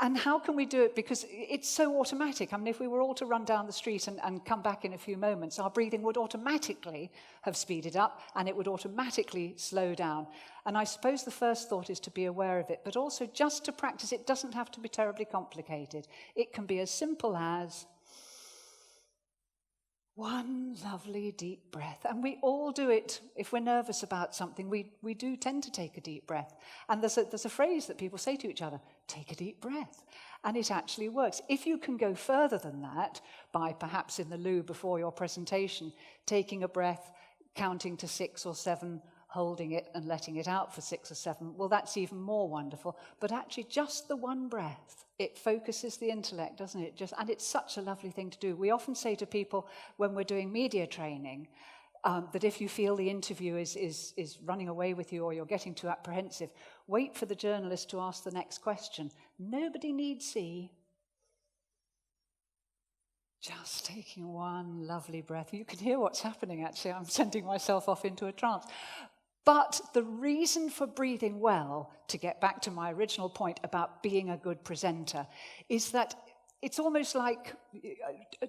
B: And how can we do it? Because it's so automatic. I mean, if we were all to run down the street and come back in a few moments, our breathing would automatically have speeded up, and it would automatically slow down. And I suppose the first thought is to be aware of it, but also just to practice. It doesn't have to be terribly complicated. It can be as simple as one lovely deep breath. And we all do it. If we're nervous about something, we do tend to take a deep breath. And there's a phrase that people say to each other, take a deep breath. And it actually works. If you can go further than that, by perhaps in the loo before your presentation, taking a breath, counting to 6 or 7, holding it and letting it out for 6 or 7, well, that's even more wonderful. But actually, just the one breath, it focuses the intellect, doesn't it? And it's such a lovely thing to do. We often say to people when we're doing media training that if you feel the interview is running away with you or you're getting too apprehensive, wait for the journalist to ask the next question. Nobody needs see. Just taking one lovely breath. You can hear what's happening, actually. I'm sending myself off into a trance. But the reason for breathing well, to get back to my original point about being a good presenter, is that it's almost like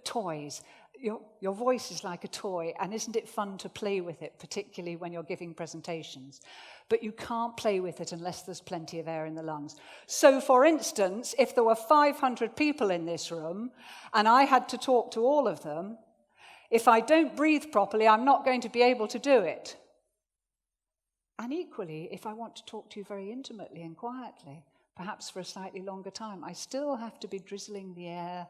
B: toys. Your voice is like a toy, and isn't it fun to play with it, particularly when you're giving presentations? But you can't play with it unless there's plenty of air in the lungs. So, for instance, if there were 500 people in this room, and I had to talk to all of them, if I don't breathe properly, I'm not going to be able to do it. And equally, if I want to talk to you very intimately and quietly, perhaps for a slightly longer time, I still have to be drizzling the air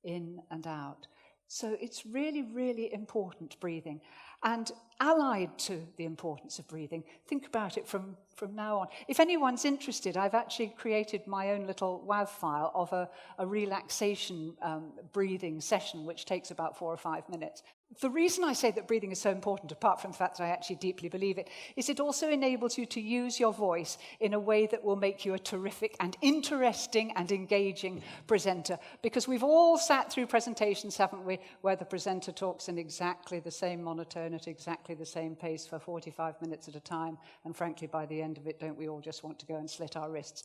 B: in and out. So it's really, really important, breathing. And allied to the importance of breathing, think about it from now on. If anyone's interested, I've actually created my own little WAV file of a relaxation breathing session, which takes about 4 or 5 minutes. The reason I say that breathing is so important, apart from the fact that I actually deeply believe it, is it also enables you to use your voice in a way that will make you a terrific and interesting and engaging presenter. Because we've all sat through presentations, haven't we, where the presenter talks in exactly the same monotone at exactly the same pace for 45 minutes at a time. And frankly, by the end of it, don't we all just want to go and slit our wrists?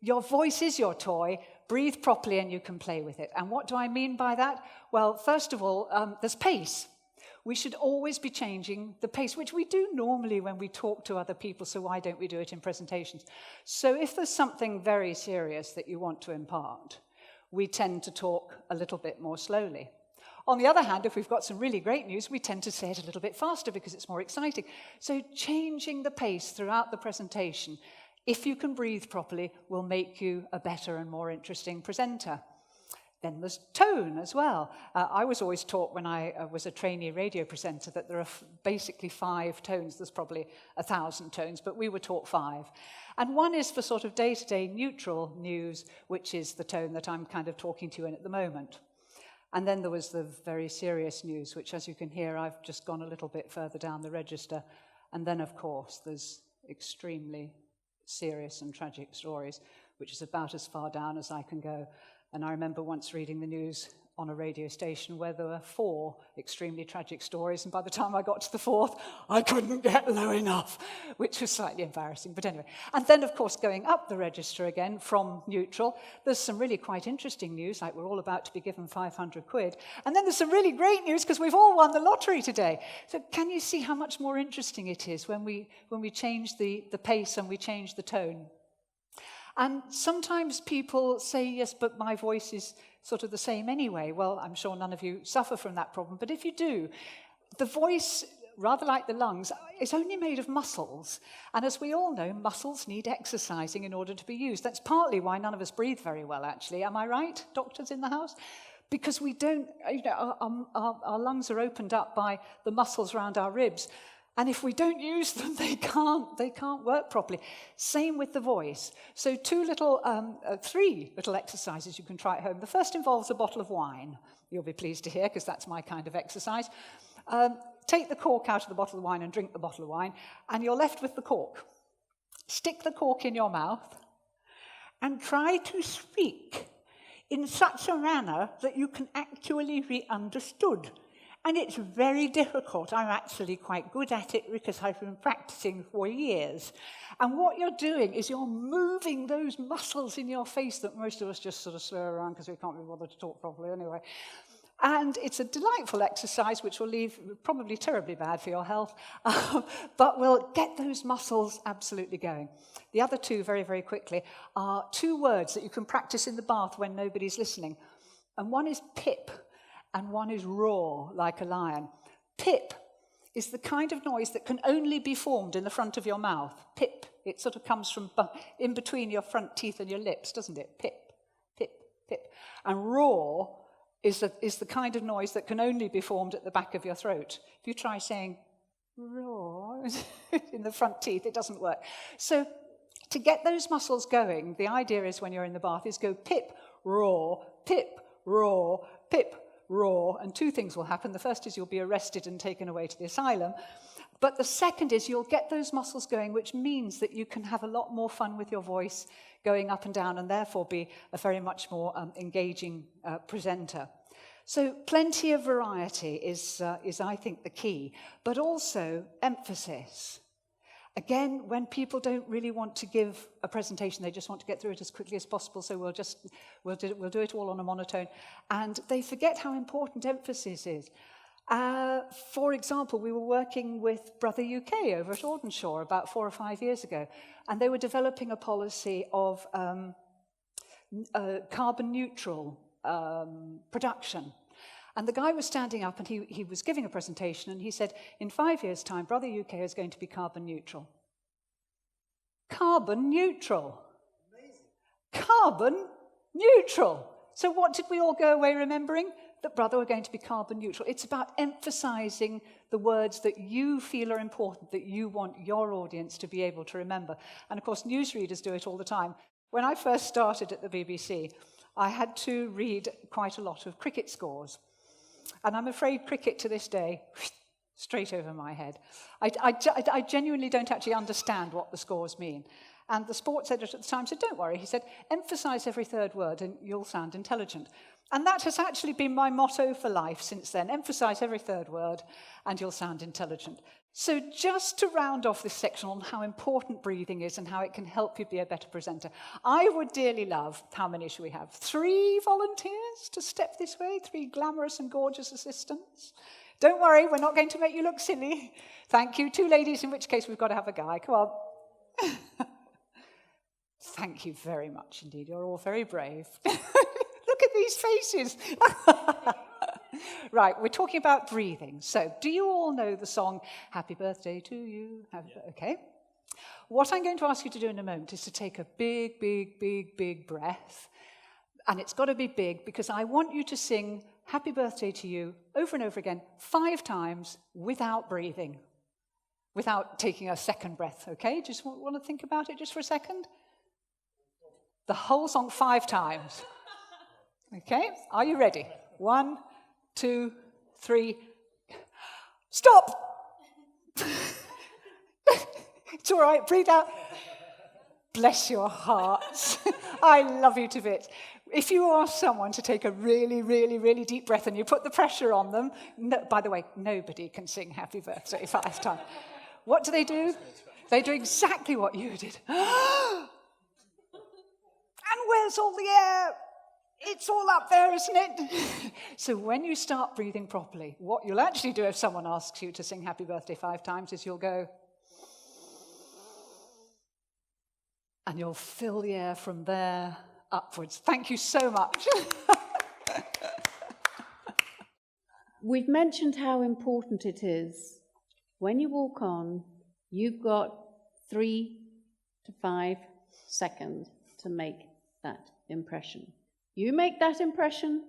B: Your voice is your toy. Breathe properly and you can play with it. And what do I mean by that? Well, first of all, there's pace. We should always be changing the pace, which we do normally when we talk to other people, so why don't we do it in presentations? So if there's something very serious that you want to impart, we tend to talk a little bit more slowly. On the other hand, if we've got some really great news, we tend to say it a little bit faster because it's more exciting. So changing the pace throughout the presentation if you can breathe properly, will make you a better and more interesting presenter. Then there's tone as well. I was always taught when I was a trainee radio presenter that there are basically 5 tones. There's probably 1,000 tones, but we were taught 5. And one is for sort of day-to-day neutral news, which is the tone that I'm kind of talking to you in at the moment. And then there was the very serious news, which, as you can hear, I've just gone a little bit further down the register. And then, of course, there's extremely serious and tragic stories, which is about as far down as I can go. And I remember once reading the news on a radio station where there were 4 extremely tragic stories, and by the time I got to the 4th, I couldn't get low enough, which was slightly embarrassing. But anyway, and then, of course, going up the register again from neutral, there's some really quite interesting news, like we're all about to be given 500 quid. And then there's some really great news because we've all won the lottery today. So can you see how much more interesting it is when we change the pace and we change the tone? And sometimes people say, yes, but my voice is sort of the same anyway. Well, I'm sure none of you suffer from that problem, but if you do, the voice, rather like the lungs, is only made of muscles. And as we all know, muscles need exercising in order to be used. That's partly why none of us breathe very well, actually. Am I right, doctors in the house? Because we don't, our lungs are opened up by the muscles around our ribs. And if we don't use them, they can't work properly. Same with the voice. So 3 little exercises you can try at home. The first involves a bottle of wine. You'll be pleased to hear, because that's my kind of exercise. Take the cork out of the bottle of wine and drink the bottle of wine, and you're left with the cork. Stick the cork in your mouth and try to speak in such a manner that you can actually be understood. And it's very difficult. I'm actually quite good at it because I've been practicing for years. And what you're doing is you're moving those muscles in your face that most of us just sort of slur around because we can't be bothered to talk properly anyway. And it's a delightful exercise which will leave probably terribly bad for your health, but will get those muscles absolutely going. The other 2, very, very quickly, are 2 words that you can practice in the bath when nobody's listening. And one is pip. And one is roar, like a lion. Pip is the kind of noise that can only be formed in the front of your mouth. Pip. It sort of comes from in between your front teeth and your lips, doesn't it? Pip, pip, pip. And roar is the kind of noise that can only be formed at the back of your throat. If you try saying roar in the front teeth, it doesn't work. So to get those muscles going, the idea is when you're in the bath is go pip, roar, pip, roar, pip, roar, and 2 things will happen. The first is you'll be arrested and taken away to the asylum. But the second is you'll get those muscles going, which means that you can have a lot more fun with your voice going up and down and therefore be a very much more engaging presenter. So plenty of variety is, I think, the key, but also emphasis. Again, when people don't really want to give a presentation, they just want to get through it as quickly as possible, so we'll do it all on a monotone, and they forget how important emphasis is. For example, we were working with Brother UK over at Audenshaw about 4 or 5 years ago, and they were developing a policy of carbon neutral production. And the guy was standing up and he was giving a presentation and he said, in 5 years' time, Brother UK is going to be carbon neutral. Carbon neutral. Amazing. Carbon neutral. So what did we all go away remembering? That Brother were going to be carbon neutral. It's about emphasizing the words that you feel are important, that you want your audience to be able to remember. And of course, newsreaders do it all the time. When I first started at the BBC, I had to read quite a lot of cricket scores. And I'm afraid cricket to this day, straight over my head. I genuinely don't actually understand what the scores mean. And the sports editor at the time said, don't worry, he said, emphasize every 3rd word and you'll sound intelligent. And that has actually been my motto for life since then. Emphasize every 3rd word and you'll sound intelligent. So just to round off this section on how important breathing is and how it can help you be a better presenter, I would dearly love, how many should we have? 3 volunteers to step this way? 3 glamorous and gorgeous assistants? Don't worry, we're not going to make you look silly. Thank you. 2 ladies, in which case we've got to have a guy. Come on. Thank you very much indeed. You're all very brave. Look at these faces. Right, we're talking about breathing. So, do you all know the song, Happy Birthday to You? Okay. What I'm going to ask you to do in a moment is to take a big, big, big, big breath. And it's got to be big because I want you to sing Happy Birthday to You over and over again 5 times without breathing, without taking a second breath, okay? Just want to think about it just for a second? The whole song 5 times. Okay, are you ready? 1, 2, 3. Stop! It's all right, breathe out. Bless your hearts. I love you to bits. If you ask someone to take a really, really, really deep breath and you put the pressure on them, by the way, nobody can sing Happy Birthday 5 times. What do? They do exactly what you did. And where's all the air? It's all up there, isn't it? So when you start breathing properly, what you'll actually do if someone asks you to sing Happy Birthday 5 times is you'll go, and you'll fill the air from there upwards. Thank you so much.
A: We've mentioned how important it is. When you walk on, you've got 3 to 5 seconds to make that impression. You make that impression,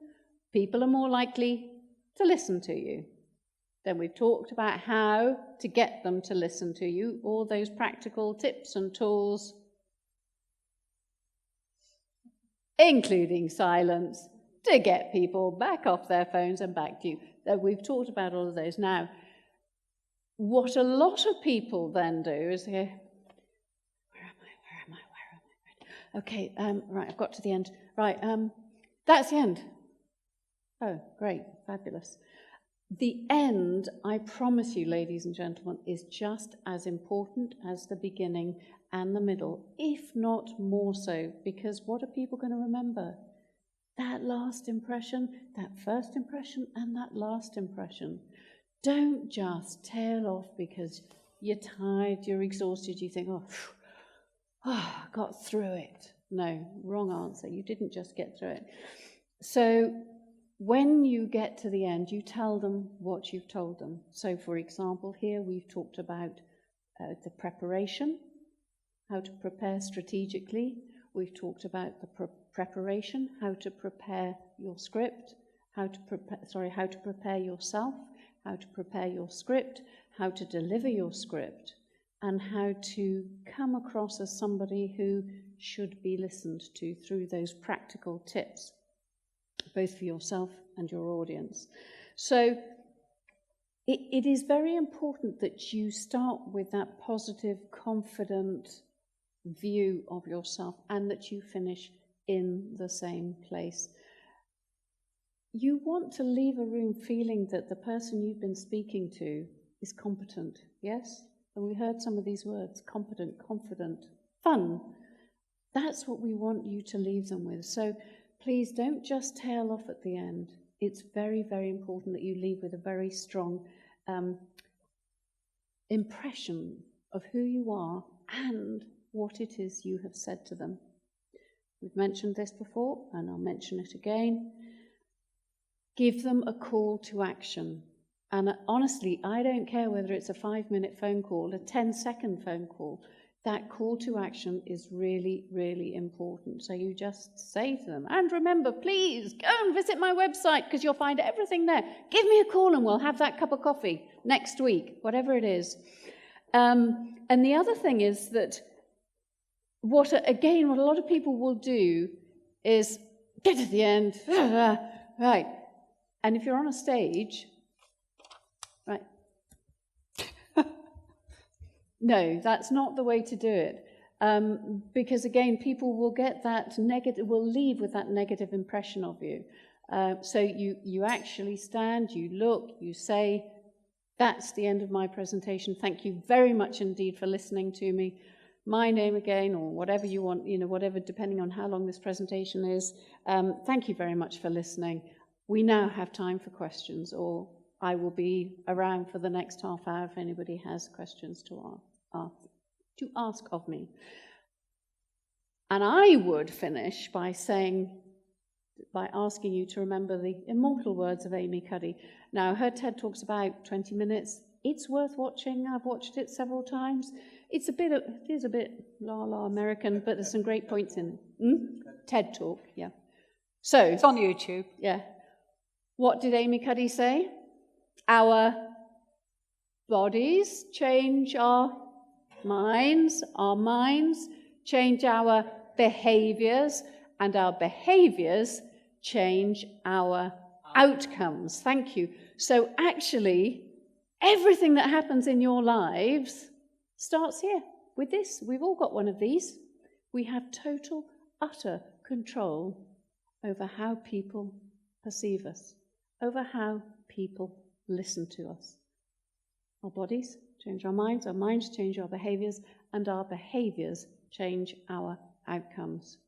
A: people are more likely to listen to you. Then we've talked about how to get them to listen to you, all those practical tips and tools, including silence, to get people back off their phones and back to you. We've talked about all of those. Now, what a lot of people then do is they go, where am I? Okay, right, I've got to the end. Right, that's the end. Oh, great, fabulous. The end, I promise you, ladies and gentlemen, is just as important as the beginning and the middle, if not more so, because what are people going to remember? That last impression, that first impression, and that last impression. Don't just tail off because you're tired, you're exhausted, you think, I got through it. No, wrong answer. You didn't just get through it. So when you get to the end, you tell them what you've told them. So, for example, here we've talked about the preparation, how to prepare strategically. We've talked about the preparation, how to prepare your script, how to prepare yourself, how to prepare your script, how to deliver your script, and how to come across as somebody who should be listened to through those practical tips, both for yourself and your audience. So it is very important that you start with that positive, confident view of yourself and that you finish in the same place. You want to leave a room feeling that the person you've been speaking to is competent, yes? And we heard some of these words, competent, confident, fun. That's what we want you to leave them with. So please don't just tail off at the end. It's very, very important that you leave with a very strong impression of who you are and what it is you have said to them. We've mentioned this before, and I'll mention it again. Give them a call to action. And honestly, I don't care whether it's a 5-minute phone call, a 10-second phone call. That call to action is really, really important. So you just say to them, and remember, please go and visit my website because you'll find everything there. Give me a call and we'll have that cup of coffee next week, whatever it is. And the other thing is that what a lot of people will do is get to the end, right. And if you're on a stage, right, no, that's not the way to do it. Because again, people will get that negative, will leave with that negative impression of you. So you actually stand, you look, you say, that's the end of my presentation. Thank you very much indeed for listening to me. My name again, or whatever you want, whatever, depending on how long this presentation is. Thank you very much for listening. We now have time for questions, or I will be around for the next half hour if anybody has questions to ask of me. And I would finish by asking you to remember the immortal words of Amy Cuddy. Now, her TED Talk's about 20 minutes. It's worth watching. I've watched it several times It is a bit la American, but there's some great points in it. TED Talk, yeah. So,
B: It's on YouTube.
A: yeah. What did Amy Cuddy say? Our bodies change our minds change our behaviours, and our behaviours change our outcomes. Thank you. So actually, everything that happens in your lives starts here with this. We've all got one of these. We have total, utter control over how people perceive us, over how people listen to us. Our bodies change our minds change our behaviours, and our behaviours change our outcomes.